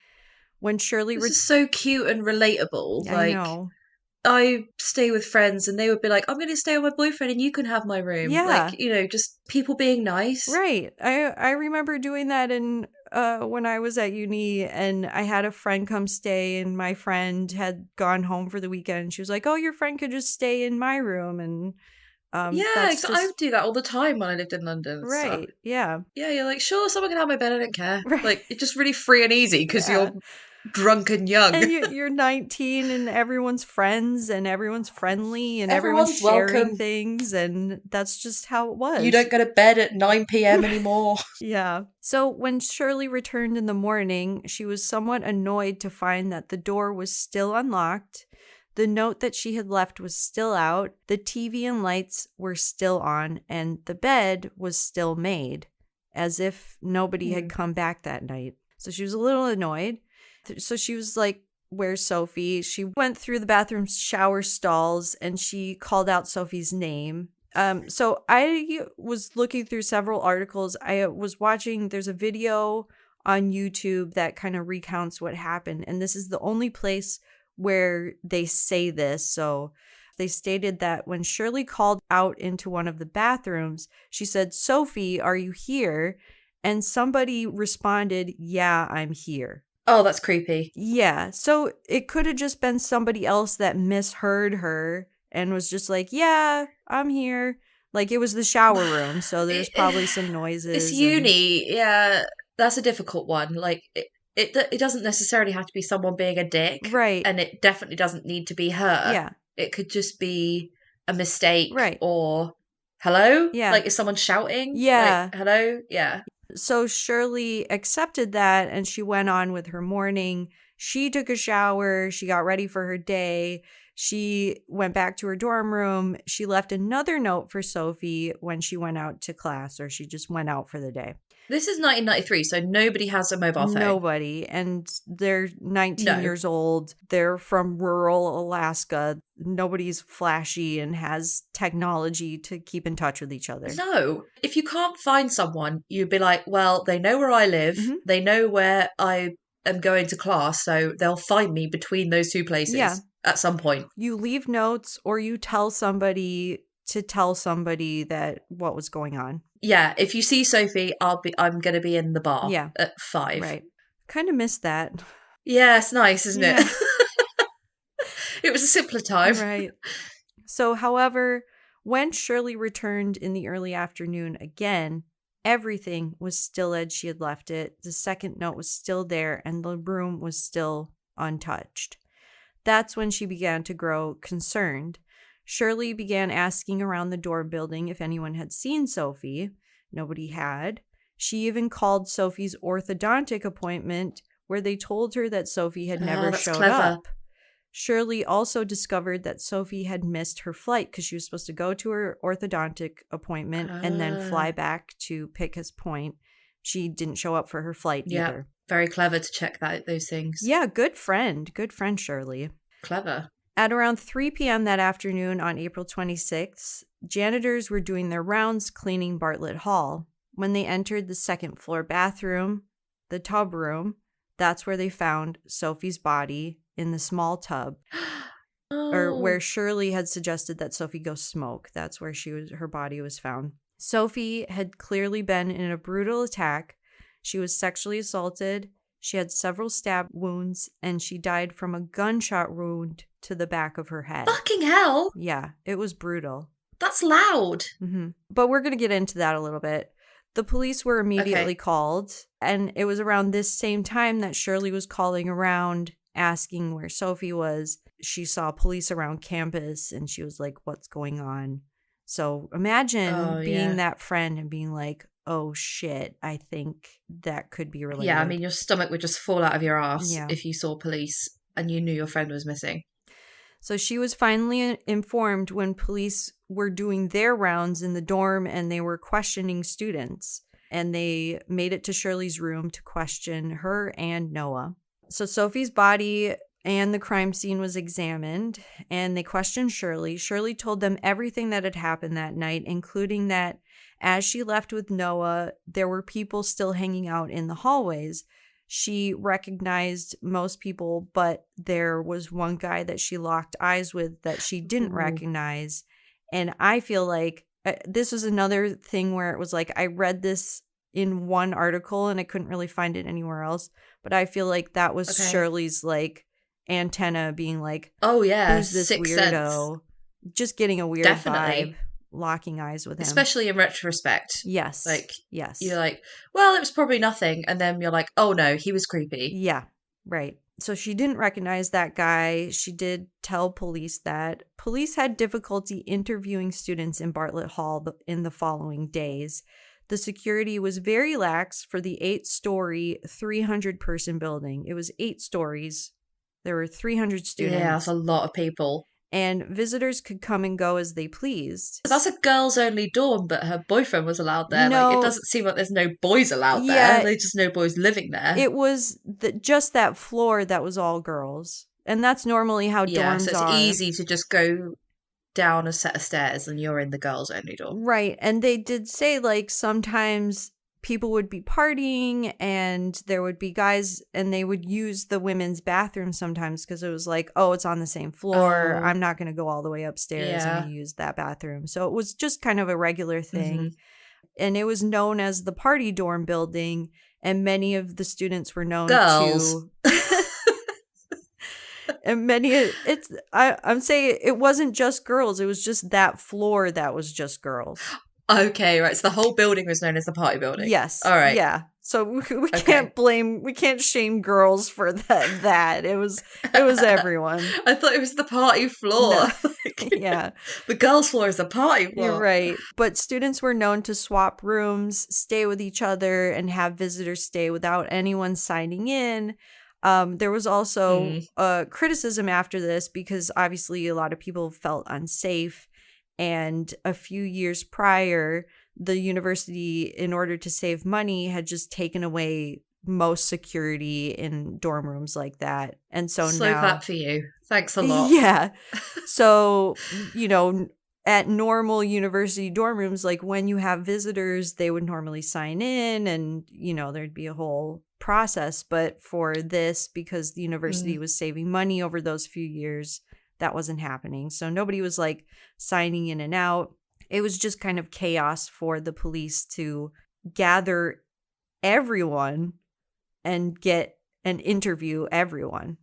When Shirley...
This is so cute and relatable.
I know.
I stay with friends and they would be like, I'm going to stay with my boyfriend and you can have my room.
Yeah.
Like, you know, just people being nice.
Right. I remember doing that when I was at uni, and I had a friend come stay, and my friend had gone home for the weekend. And she was like, oh, your friend could just stay in my room. And
I would do that all the time when I lived in London.
Right.
So.
Yeah.
Yeah, you're like, sure, someone can have my bed. I don't care.
Right.
Like, it's just really free and easy because you're drunk and young.
And you're 19 and everyone's friends and everyone's friendly and
everyone's
sharing
welcome.
Things, and that's just how it was.
You don't go to bed at 9 p.m. anymore.
Yeah. So when Shirley returned in the morning, she was somewhat annoyed to find that the door was still unlocked. The note that she had left was still out, the TV and lights were still on, and the bed was still made, as if nobody had come back that night. So she was a little annoyed. So she was like, where's Sophie? She went through the bathroom shower stalls and she called out Sophie's name. So I was looking through several articles. I was watching, there's a video on YouTube that kind of recounts what happened. And this is the only place where they say this. So they stated that when Shirley called out into one of the bathrooms, she said, Sophie, are you here? And somebody responded, yeah, I'm here.
Oh, that's creepy.
Yeah. So it could have just been somebody else that misheard her and was just like, yeah, I'm here. Like, it was the shower room, so there's probably some noises.
It's uni. Yeah, that's a difficult one. Like, it doesn't necessarily have to be someone being a dick.
Right.
And it definitely doesn't need to be her.
Yeah.
It could just be a mistake.
Right.
Or, hello?
Yeah.
Like, is someone shouting?
Yeah.
Like, hello? Yeah.
So Shirley accepted that and she went on with her morning. She took a shower. She got ready for her day. She went back to her dorm room. She left another note for Sophie when she went out to class, or she just went out for the day.
This is 1993, so nobody has a mobile phone.
Nobody. And they're 19 years old. They're from rural Alaska. Nobody's flashy and has technology to keep in touch with each other.
No. If you can't find someone, you'd be like, well, they know where I live. Mm-hmm. They know where I am going to class, so they'll find me between those two places at some point.
You leave notes or you tell somebody to tell somebody that what was going on.
Yeah, if you see Sophie, I'm going to be in the bar at 5.
Right. Kind of missed that.
Yeah, it's nice, isn't it? It was a simpler time.
Right. So, however, When Shirley returned in the early afternoon again, everything was still as she had left it. The second note was still there, and the room was still untouched. That's when she began to grow concerned. Shirley began asking around the dorm building if anyone had seen Sophie. Nobody had. She even called Sophie's orthodontic appointment, where they told her that Sophie had never showed up. Shirley also discovered that Sophie had missed her flight because she was supposed to go to her orthodontic appointment and then fly back to Pickett's Point. She didn't show up for her flight either.
Very clever to check those things.
Yeah, good friend. Good friend, Shirley.
Clever.
At around 3 p.m. that afternoon on April 26th, janitors were doing their rounds cleaning Bartlett Hall. When they entered the second floor bathroom, the tub room, that's where they found Sophie's body in the small tub. Or where Shirley had suggested that Sophie go smoke. That's where her body was found. Sophie had clearly been in a brutal attack. She was sexually assaulted. She had several stab wounds, and she died from a gunshot wound to the back of her head.
Fucking hell.
Yeah, it was brutal.
That's loud.
Mm-hmm. But we're going to get into that a little bit. The police were immediately called, and it was around this same time that Shirley was calling around asking where Sophie was. She saw police around campus, and she was like, what's going on? So imagine being that friend and being like, oh shit, I think that could be related.
Yeah, I mean, your stomach would just fall out of your ass if you saw police and you knew your friend was missing.
So she was finally informed when police were doing their rounds in the dorm and they were questioning students. And they made it to Shirley's room to question her and Noah. So Sophie's body and the crime scene was examined, and they questioned Shirley. Shirley told them everything that had happened that night, including that as she left with Noah, there were people still hanging out in the hallways. She recognized most people, but there was one guy that she locked eyes with that she didn't recognize. And I feel like this was another thing where it was like, I read this in one article and I couldn't really find it anywhere else. But I feel like that was Shirley's like antenna being like,
oh yeah,
who's this weirdo? Sense. Just getting a weird vibe, locking eyes with him.
Especially in retrospect.
Yes.
Like,
yes.
You're like, well, it was probably nothing. And then you're like, oh no, he was creepy.
Yeah, right. So she didn't recognize that guy. She did tell police that. Police had difficulty interviewing students in Bartlett Hall in the following days. The security was very lax for the 8-story, 300-person building. It was 8 stories. There were 300 students.
Yeah, that's a lot of people.
And visitors could come and go as they pleased.
That's a girls-only dorm, but her boyfriend was allowed there. No, like, it doesn't seem like there's no boys allowed there. There's just no boys living there.
It was just that floor that was all girls. And that's normally how dorms are.
So it's easy to just go down a set of stairs and you're in the girls-only dorm.
Right. And they did say, like, sometimes people would be partying and there would be guys and they would use the women's bathroom sometimes because it was like, oh, it's on the same floor. I'm not going to go all the way upstairs and use that bathroom. So it was just kind of a regular thing. Mm-hmm. And it was known as the party dorm building, and many of the students were known
to
and I'm saying it wasn't just girls. It was just that floor that was just girls.
Okay, right. So the whole building was known as the party building.
Yes.
All right.
Yeah. So we can't shame girls for that. It was everyone.
I thought it was the party floor.
No. Yeah.
The girls' floor is the party floor.
You're right. But students were known to swap rooms, stay with each other, and have visitors stay without anyone signing in. There was also criticism after this because obviously a lot of people felt unsafe. And a few years prior, the university, in order to save money, had just taken away most security in dorm rooms like that. And so now...
clap for you. Thanks a lot.
Yeah. So, at normal university dorm rooms, like when you have visitors, they would normally sign in and, there'd be a whole process. But for this, because the university was saving money over those few years, that wasn't happening. So nobody was like signing in and out. It was just kind of chaos for the police to gather everyone and get and interview everyone.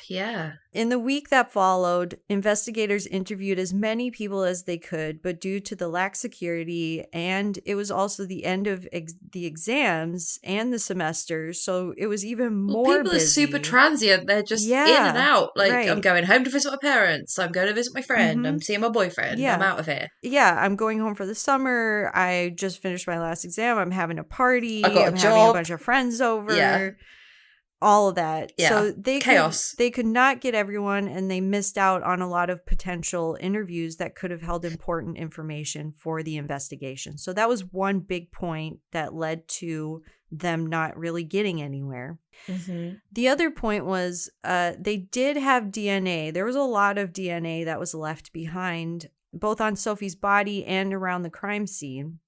Yeah.
In the week that followed, investigators interviewed as many people as they could, but due to the lax security, and it was also the end of the exams and the semesters, so it was even more
people
busy.
Are super transient. They're just in and out. Like, right. I'm going home to visit my parents. I'm going to visit my friend. I'm seeing my boyfriend. I'm out of here.
Yeah, I'm going home for the summer. I just finished my last exam. I'm having a party.
I got
I'm
a job.
having a bunch of friends over. Yeah. All of that.
Yeah.
So
Chaos.
They could not get everyone, and they missed out on a lot of potential interviews that could have held important information for the investigation. So that was one big point that led to them not really getting anywhere.
Mm-hmm.
The other point was they did have DNA. There was a lot of DNA that was left behind, both on Sophie's body and around the crime scene.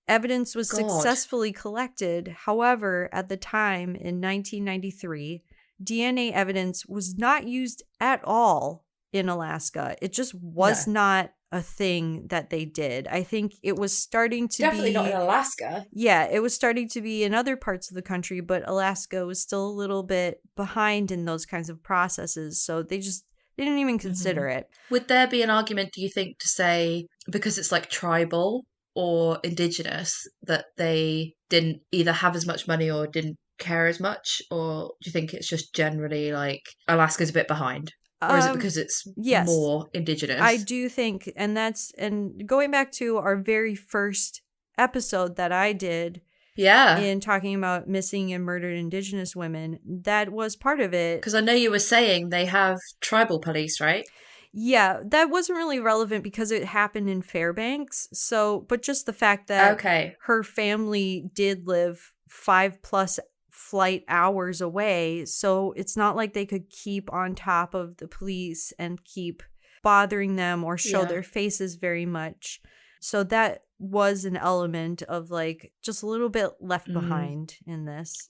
Evidence was successfully collected. However, at the time in 1993, DNA evidence was not used at all in Alaska. It just was not a thing that they did. I think it was starting to
Definitely not in Alaska.
Yeah, it was starting to be in other parts of the country, but Alaska was still a little bit behind in those kinds of processes. So they didn't even consider it.
Would there be an argument, do you think, to say, because it's like tribal or indigenous, that they didn't either have as much money or didn't care as much? Or do you think it's just generally like Alaska's a bit behind? Or is it because it's more indigenous?
I do think, and going back to our very first episode that I did in talking about missing and murdered indigenous women, that was part of it.
Because I know you were saying they have tribal police, right?
Yeah, that wasn't really relevant because it happened in Fairbanks. So, but just the fact that her family did live 5+ flight hours away. So it's not like they could keep on top of the police and keep bothering them or show their faces very much. So that was an element of like just a little bit left behind in this.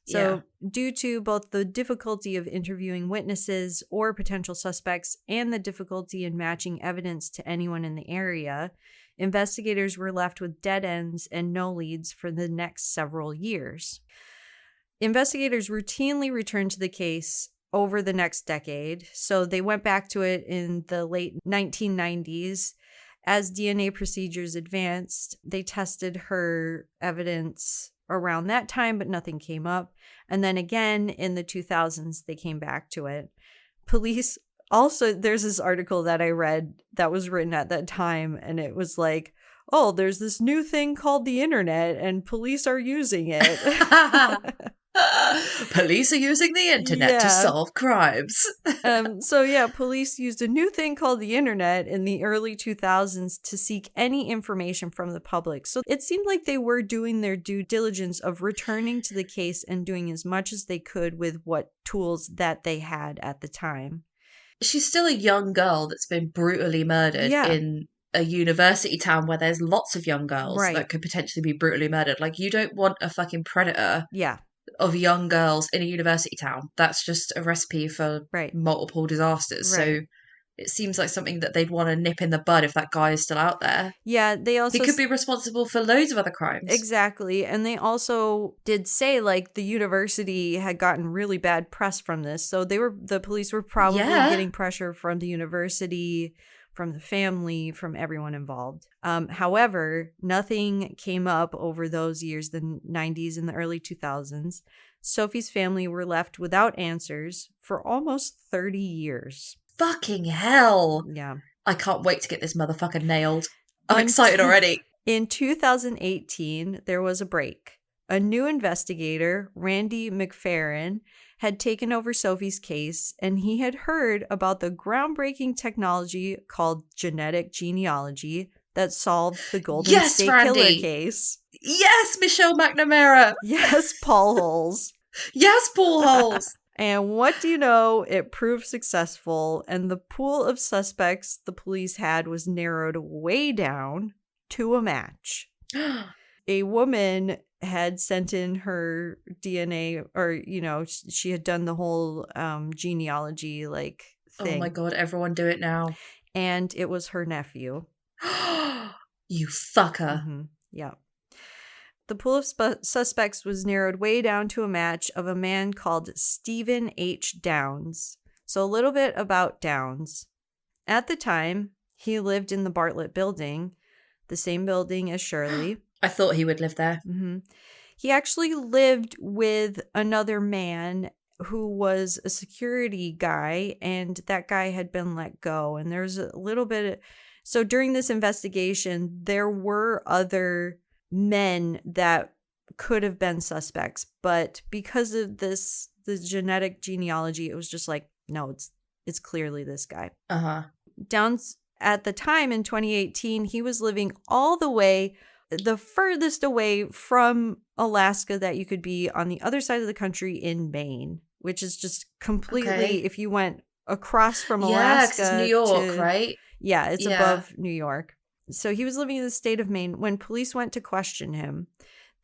So due to both the difficulty of interviewing witnesses or potential suspects and the difficulty in matching evidence to anyone in the area, investigators were left with dead ends and no leads for the next several years. Investigators routinely returned to the case over the next decade. So they went back to it in the late 1990s. As DNA procedures advanced, they tested her evidence around that time, but nothing came up. And then again, in the 2000s, they came back to it. Police also, there's this article that I read that was written at that time, and it was like, oh, there's this new thing called the internet, and police are using it.
Police are using the internet to solve crimes.
Police used a new thing called the internet in the early 2000s to seek any information from the public. So it seemed like they were doing their due diligence of returning to the case and doing as much as they could with what tools that they had at the time.
She's still a young girl that's been brutally murdered in a university town where there's lots of young girls that could potentially be brutally murdered. Like, you don't want a fucking predator of young girls in a university town. That's just a recipe for multiple disasters. So it seems like something that they'd want to nip in the bud if that guy is still out there.
Yeah, they also...
He could be responsible for loads of other crimes.
Exactly. And they also did say, like, the university had gotten really bad press from this. So the police were probably getting pressure from the university, from the family, from everyone involved. However, nothing came up over those years, the 90s and the early 2000s. Sophie's family were left without answers for almost 30 years.
Fucking hell.
Yeah.
I can't wait to get this motherfucker nailed. I'm excited already.
In 2018, there was a break. A new investigator, Randy McFerrin, had taken over Sophie's case, and he had heard about the groundbreaking technology called genetic genealogy that solved the Golden State Killer case.
Yes, Michelle McNamara.
Yes, Paul Holes.
Yes, Paul Holes.
And what do you know? It proved successful, and the pool of suspects the police had was narrowed way down to a match. A woman had sent in her DNA, or, she had done the whole genealogy thing.
Oh my God, everyone do it now.
And it was her nephew.
You fucker.
Mm-hmm. Yeah. the pool of suspects was narrowed way down to a match of a man called Stephen H. Downs. So a little bit about Downs. At the time, he lived in the Bartlett building, the same building as Shirley.
I thought he would live there.
Mm-hmm. He actually lived with another man who was a security guy, and that guy had been let go. And there's a little bit so during this investigation, there were other men that could have been suspects, but because of the genetic genealogy, it was just like, no, it's clearly this guy. Downs, at the time in 2018, he was living all the furthest away from Alaska that you could be, on the other side of the country in Maine, which is just completely, if you went across from Alaska.
Yeah, New York, right?
Yeah, it's above New York. So he was living in the state of Maine. When police went to question him,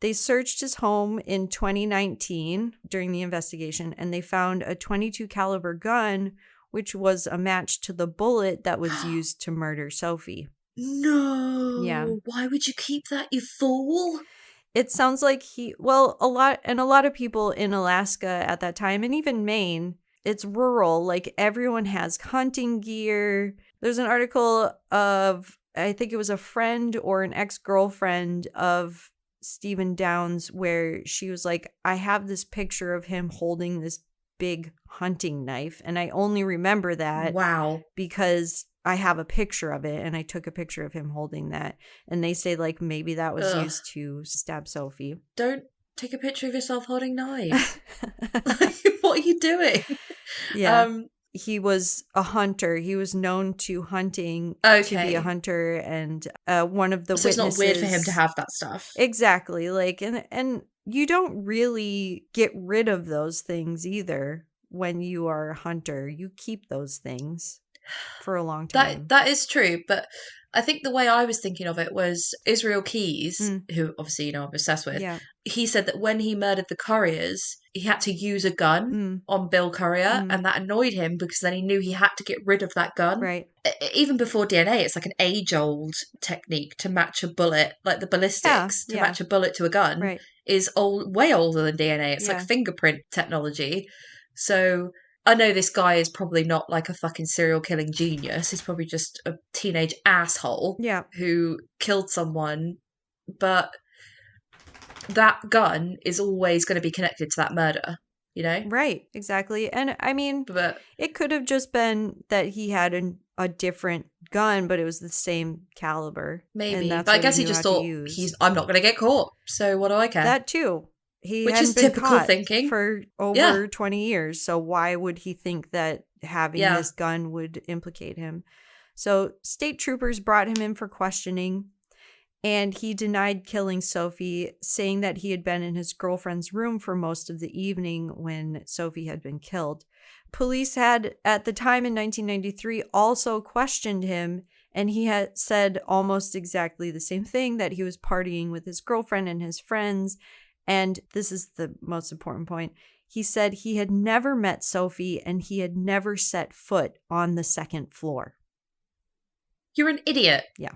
they searched his home in 2019 during the investigation, and they found a .22 caliber gun, which was a match to the bullet that was used to murder Sophie.
No.
Yeah.
Why would you keep that, you fool?
It sounds like a lot of people in Alaska at that time, and even Maine, it's rural. Like, everyone has hunting gear. There's an article of, I think it was a friend or an ex-girlfriend of Stephen Downs, where she was like, I have this picture of him holding this big hunting knife, and I only remember that because I have a picture of it, and I took a picture of him holding that. And they say, like, maybe that was used to stab Sophie.
Don't take a picture of yourself holding knives. What are you doing?
Yeah. He was a hunter. He was known to hunting, to be a hunter, and one of the witnesses.
So it's not weird for him to have that stuff.
Exactly. Like, and you don't really get rid of those things either when you are a hunter. You keep those things for a long time.
That is true, but I think the way I was thinking of it was Israel Keyes, who obviously, I'm obsessed with. Yeah. He said that when he murdered the Curriers, he had to use a gun on Bill Currier, and that annoyed him because then he knew he had to get rid of that gun.
Right.
Even before DNA, it's like an age-old technique to match a bullet, like the ballistics, to match a bullet to a gun is way older than DNA. It's like fingerprint technology. So I know this guy is probably not like a fucking serial killing genius. He's probably just a teenage asshole who killed someone. But that gun is always going to be connected to that murder, you know?
Right, exactly. And I mean, it could have just been that he had a different gun, but it was the same caliber.
Maybe. But I guess he just thought, I'm not going to get caught, so what do I care?
That too.
Which is typical thinking
for over 20 years. So why would he think that having this gun would implicate him? So state troopers brought him in for questioning, and he denied killing Sophie, saying that he had been in his girlfriend's room for most of the evening when Sophie had been killed. Police had, at the time in 1993, also questioned him, and he had said almost exactly the same thing, that he was partying with his girlfriend and his friends. And this is the most important point. He said he had never met Sophie and he had never set foot on the second floor.
You're an idiot.
Yeah.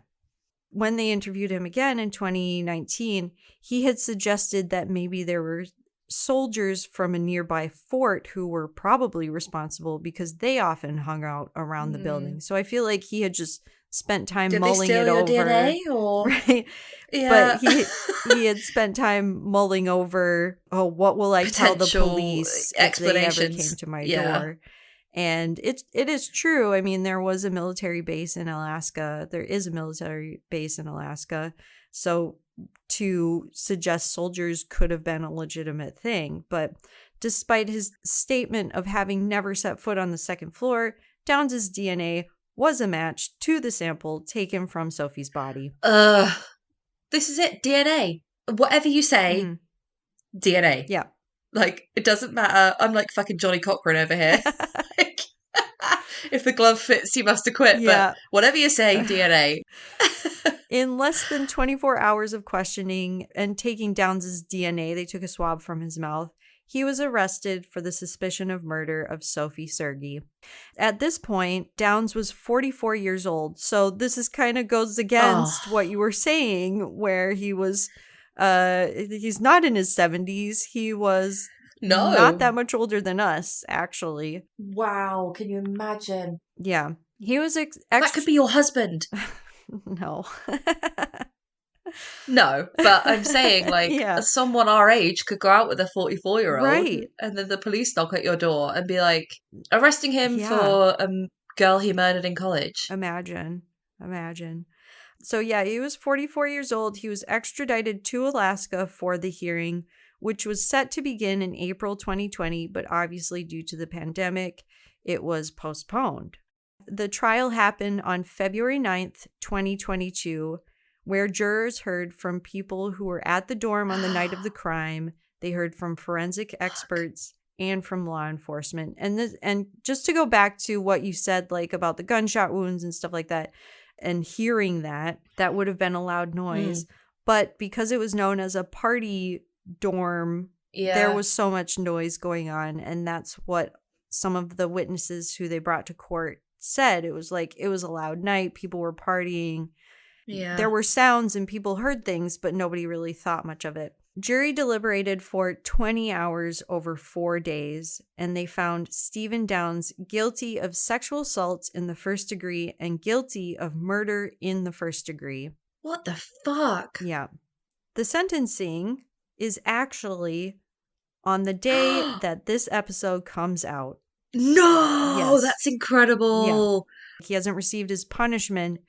When they interviewed him again in 2019, he had suggested that maybe there were soldiers from a nearby fort who were probably responsible because they often hung out around the building. So I feel like he had just spent time mulling it over.
Did they steal your DNA or?
Right. Yeah. But he had spent time mulling over, what will I tell the police if they ever came to my door? And it is true. I mean, there was a military base in Alaska. There is a military base in Alaska. So to suggest soldiers could have been a legitimate thing. But despite his statement of having never set foot on the second floor, Downs' DNA was a match to the sample taken from Sophie's body.
This is it. DNA. Whatever you say, DNA.
Yeah.
Like, it doesn't matter. I'm like fucking Johnny Cochran over here. Like, if the glove fits, you must acquit. Yeah. But whatever you say, DNA.
In less than 24 hours of questioning and taking Downs' DNA, they took a swab from his mouth. He was arrested for the suspicion of murder of Sophie Sergie. At this point, Downs was 44 years old. So this is kind of goes against what you were saying, where he was He's not in his 70s. He was not that much older than us, actually.
Wow, can you imagine?
Yeah. He was
that could be your husband.
No.
No, but I'm saying, like, someone our age could go out with a 44-year-old,
right?
And then the police knock at your door and be like, arresting him for a girl he murdered in college.
Imagine. So yeah, he was 44 years old. He was extradited to Alaska for the hearing, which was set to begin in April 2020, but obviously due to the pandemic, it was postponed. The trial happened on February 9th, 2022, where jurors heard from people who were at the dorm on the night of the crime. They heard from forensic experts and from law enforcement. And just to go back to what you said, like about the gunshot wounds and stuff like that, and hearing that would have been a loud noise. But because it was known as a party dorm, there was so much noise going on. And that's what some of the witnesses who they brought to court said. It was like, it was a loud night. People were partying. Yeah. There were sounds and people heard things, but nobody really thought much of it. Jury deliberated for 20 hours over 4 days, and they found Stephen Downs guilty of sexual assault in the first degree and guilty of murder in the first degree.
What the fuck?
Yeah. The sentencing is actually on the day that this episode comes out.
No! Yes. That's incredible.
Yeah. He hasn't received his punishment.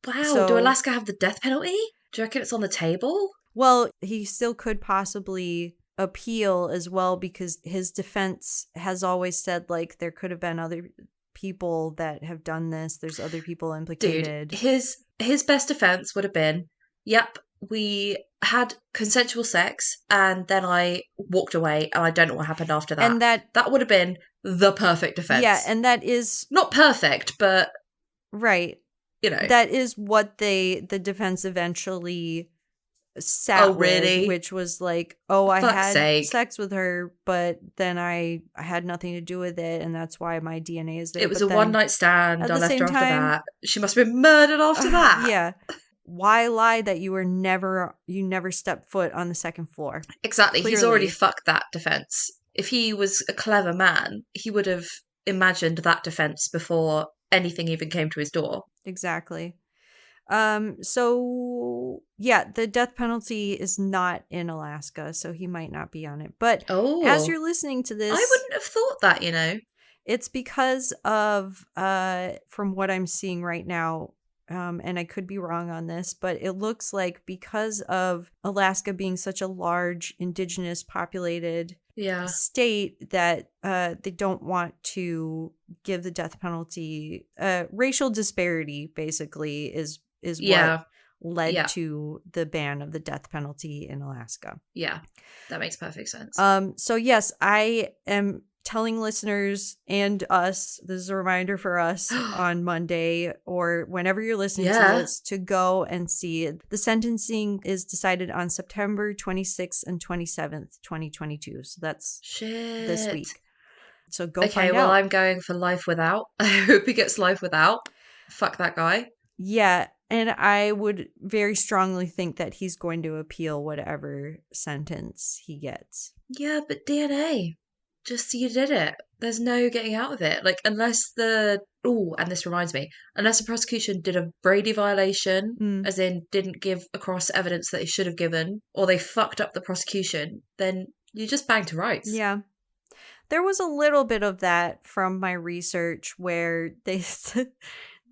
Wow. So, do Alaska have the death penalty? Do you reckon it's on the table?
Well, he still could possibly appeal as well, because his defense has always said, like, there could have been other people that have done this. There's other people implicated.
Dude, his best defense would have been, yep, we had consensual sex and then I walked away and I don't know what happened after that.
And that
would have been the perfect defense.
Yeah, and that is...
not perfect, but...
right.
You know.
That is what the defense eventually sat with, which was like, I had sex with her, but then I had nothing to do with it, and that's why my DNA is there.
It was a one-night stand. I left her after that. She must have been murdered after that.
Yeah. Why lie that you never stepped foot on the second floor?
Exactly. Clearly. He's already fucked that defense. If he was a clever man, he would have imagined that defense before anything even came to his door.
Exactly. So yeah, the death penalty is not in Alaska, so he might not be on it. But as you're listening to this,
I wouldn't have thought that, you know.
It's because of from what I'm seeing right now, and I could be wrong on this, but it looks like because of Alaska being such a large indigenous populated state that they don't want to give the death penalty. Racial disparity basically is what led to the ban of the death penalty in Alaska.
Yeah, that makes perfect sense.
So yes, I am telling listeners and us, this is a reminder for us on Monday or whenever you're listening to this, to go and see it. The sentencing is decided on September 26th and 27th, 2022. So that's this week. So go find out.
Okay, well, I'm going for life without. I hope he gets life without. Fuck that guy.
Yeah, and I would very strongly think that he's going to appeal whatever sentence he gets.
Yeah, but DNA. Just you did it. There's no getting out of it. Like, unless and this reminds me, unless the prosecution did a Brady violation, as in didn't give across evidence that they should have given, or they fucked up the prosecution, then you just bang to rights.
Yeah. There was a little bit of that from my research where they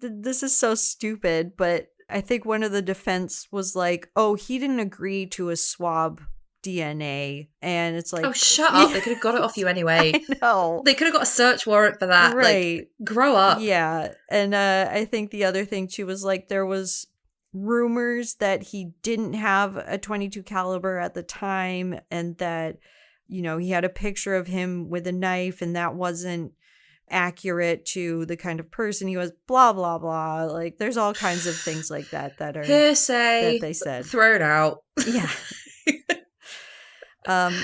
this is so stupid, but I think one of the defense was like, he didn't agree to a swab DNA, and it's like,
shut up. They could have got it off you anyway.
I know.
They could have got a search warrant for that.
Right.
Like, grow up.
Yeah. And I think the other thing too was like there was rumors that he didn't have a .22 caliber at the time, and that, you know, he had a picture of him with a knife, and that wasn't accurate to the kind of person he was, blah blah blah. Like, there's all kinds of things like that are
hearsay
that they said,
thrown out.
Yeah.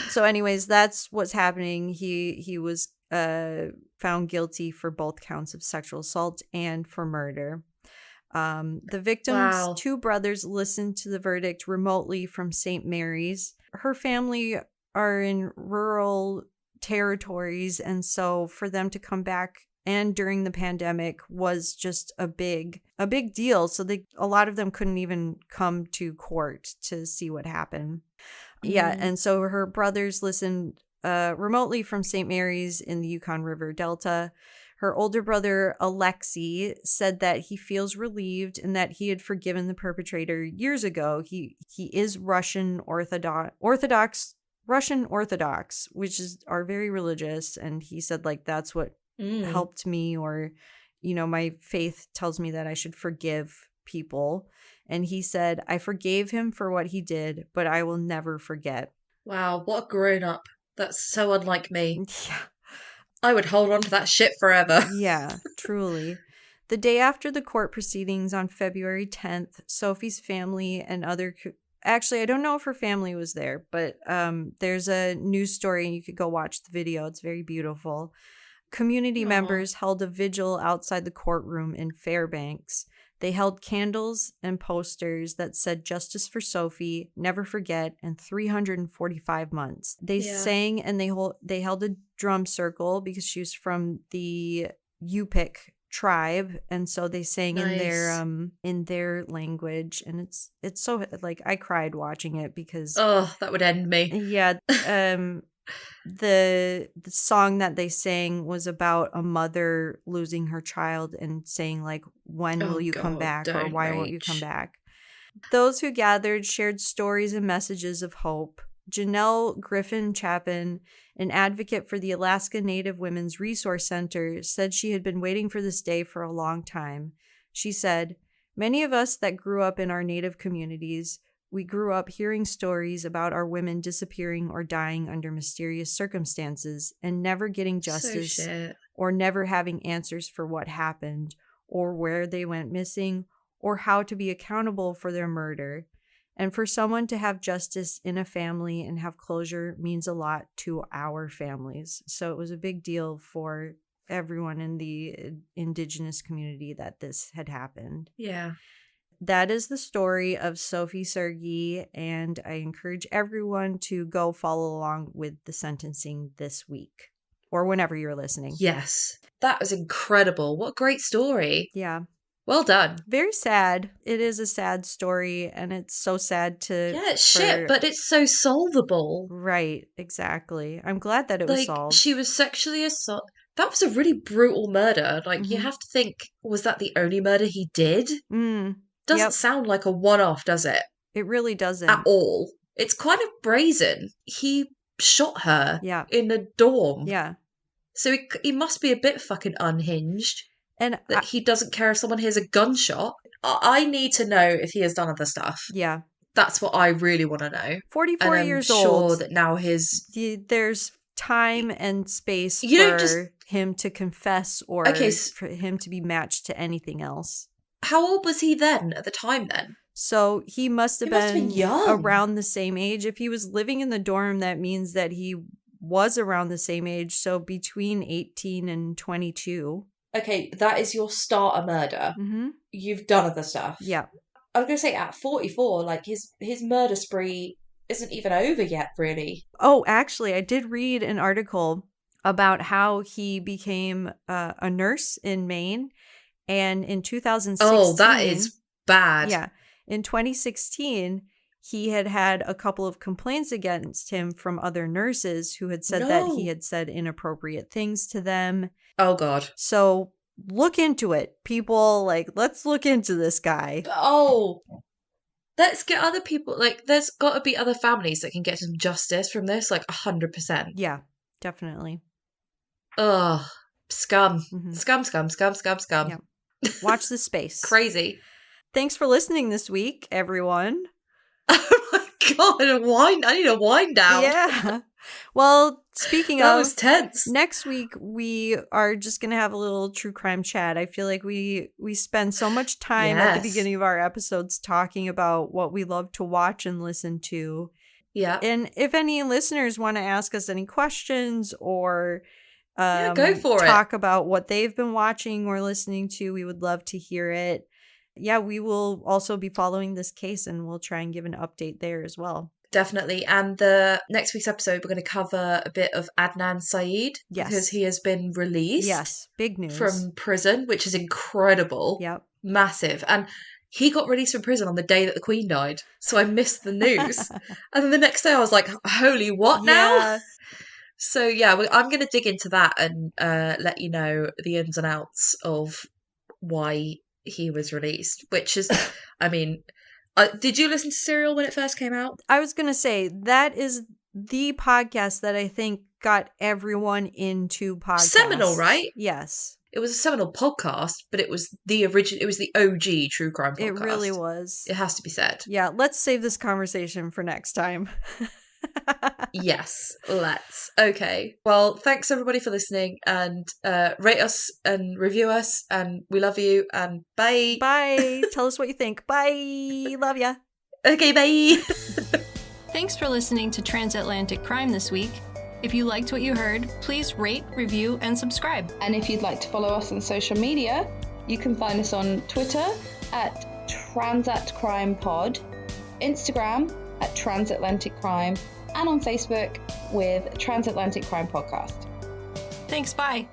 So anyways, that's what's happening. He was found guilty for both counts of sexual assault and for murder. The victim's two brothers listened to the verdict remotely from St. Mary's. Her family are in rural territories, and so for them to come back and during the pandemic was just a big deal. So a lot of them couldn't even come to court to see what happened. Yeah, and so her brothers listened remotely from St. Mary's in the Yukon River Delta. Her older brother, Alexei, said that he feels relieved and that he had forgiven the perpetrator years ago. He is Russian Orthodox, which are very religious. And he said, like, that's what helped me, or, my faith tells me that I should forgive people. And he said, I forgave him for what he did, but I will never forget.
Wow, what a grown up. That's so unlike me.
Yeah.
I would hold on to that shit forever.
Yeah, truly. The day after the court proceedings on February 10th, Sophie's family and actually, I don't know if her family was there, but there's a news story and you could go watch the video. It's very beautiful. Community members held a vigil outside the courtroom in Fairbanks. They held candles and posters that said "Justice for Sophie," "Never Forget," and 345 months. They sang and they held a drum circle because she was from the Yupik tribe, and so they sang in their language, and it's so, like, I cried watching it because
that would end me.
Yeah. The song that they sang was about a mother losing her child and saying, like, when will you come back, or why won't you come back? Those who gathered shared stories and messages of hope. Janelle Griffin Chapin, an advocate for the Alaska Native Women's Resource Center, said she had been waiting for this day for a long time. She said, "Many of us that grew up in our Native communities, we grew up hearing stories about our women disappearing or dying under mysterious circumstances and never getting justice or never having answers for what happened or where they went missing or how to be accountable for their murder. And for someone to have justice in a family and have closure means a lot to our families." So it was a big deal for everyone in the Indigenous community that this had happened.
Yeah.
That is the story of Sophie Sergie, and I encourage everyone to go follow along with the sentencing this week or whenever you're listening.
Yes. That was incredible. What a great story.
Yeah.
Well done.
Very sad. It is a sad story, and it's so sad to...
Yeah, it's shit, but it's so solvable.
Right, exactly. I'm glad that it was solved.
She was sexually assaulted. That was a really brutal murder. Like, you have to think, was that the only murder he did? Doesn't sound like a one-off, does it?
It really doesn't.
At all. It's kind of brazen. He shot her in a dorm.
Yeah.
So he must be a bit fucking unhinged.
And
that he doesn't care if someone hears a gunshot. I need to know if he has done other stuff.
Yeah.
That's what I really want to know.
44 years old.
I'm sure that now
there's time and space for him to confess or for him to be matched to anything else.
How old was he then at the time then?
So he must have been
young.
Around the same age. If he was living in the dorm, that means that he was around the same age. So between 18 and 22.
Okay, that is your starter murder.
Mm-hmm.
You've done other stuff.
Yeah.
I was going to say at 44, like his murder spree isn't even over yet, really.
Oh, actually, I did read an article about how he became a nurse in Maine. And in 2016...
Oh, that is bad.
Yeah. In 2016, he had a couple of complaints against him from other nurses who had said that he had said inappropriate things to them.
Oh, God.
So look into it. People, like, let's look into this guy.
Oh, let's get other people. Like, there's got to be other families that can get some justice from this, like 100%.
Yeah, definitely.
Ugh. Scum. Mm-hmm. Scum.
Yeah. Watch this space.
Crazy.
Thanks for listening this week, everyone.
Oh my God, I need a wind down.
Yeah. Well, speaking
that
of,
was tense.
Next week we are just going to have a little true crime chat. I feel like we spend so much time at the beginning of our episodes talking about what we love to watch and listen to.
Yeah.
And if any listeners want to ask us any questions or
go for
talk about what they've been watching or listening to, we would love to hear it. Yeah, we will also be following this case and we'll try and give an update there as well.
Definitely. And the next week's episode, we're going to cover a bit of Adnan Syed.
Yes.
Because he has been released.
Yes, big news.
From prison, which is incredible.
Yep.
Massive. And he got released from prison on the day that the Queen died. So I missed the news. And then the next day I was like, holy what now?
Yeah.
So yeah, I'm going to dig into that and let you know the ins and outs of why he was released. Which is, I mean... did you listen to Serial when it first came out?
I was going to say, that is the podcast that I think got everyone into podcasts.
Seminal, right?
Yes.
It was a seminal podcast, but it was the original. It was the OG true crime podcast.
It really was.
It has to be said.
Yeah, let's save this conversation for next time.
Yes, let's. Okay. Well, thanks everybody for listening, and rate us and review us, and we love you, and bye.
Bye. Tell us what you think. Bye. Love ya.
Okay, bye.
Thanks for listening to Transatlantic Crime this week. If you liked what you heard, please rate, review, and subscribe.
And if you'd like to follow us on social media, you can find us on Twitter at TransatCrimePod, Instagram at Transatlantic Crime, and on Facebook with Transatlantic Crime Podcast.
Thanks, bye.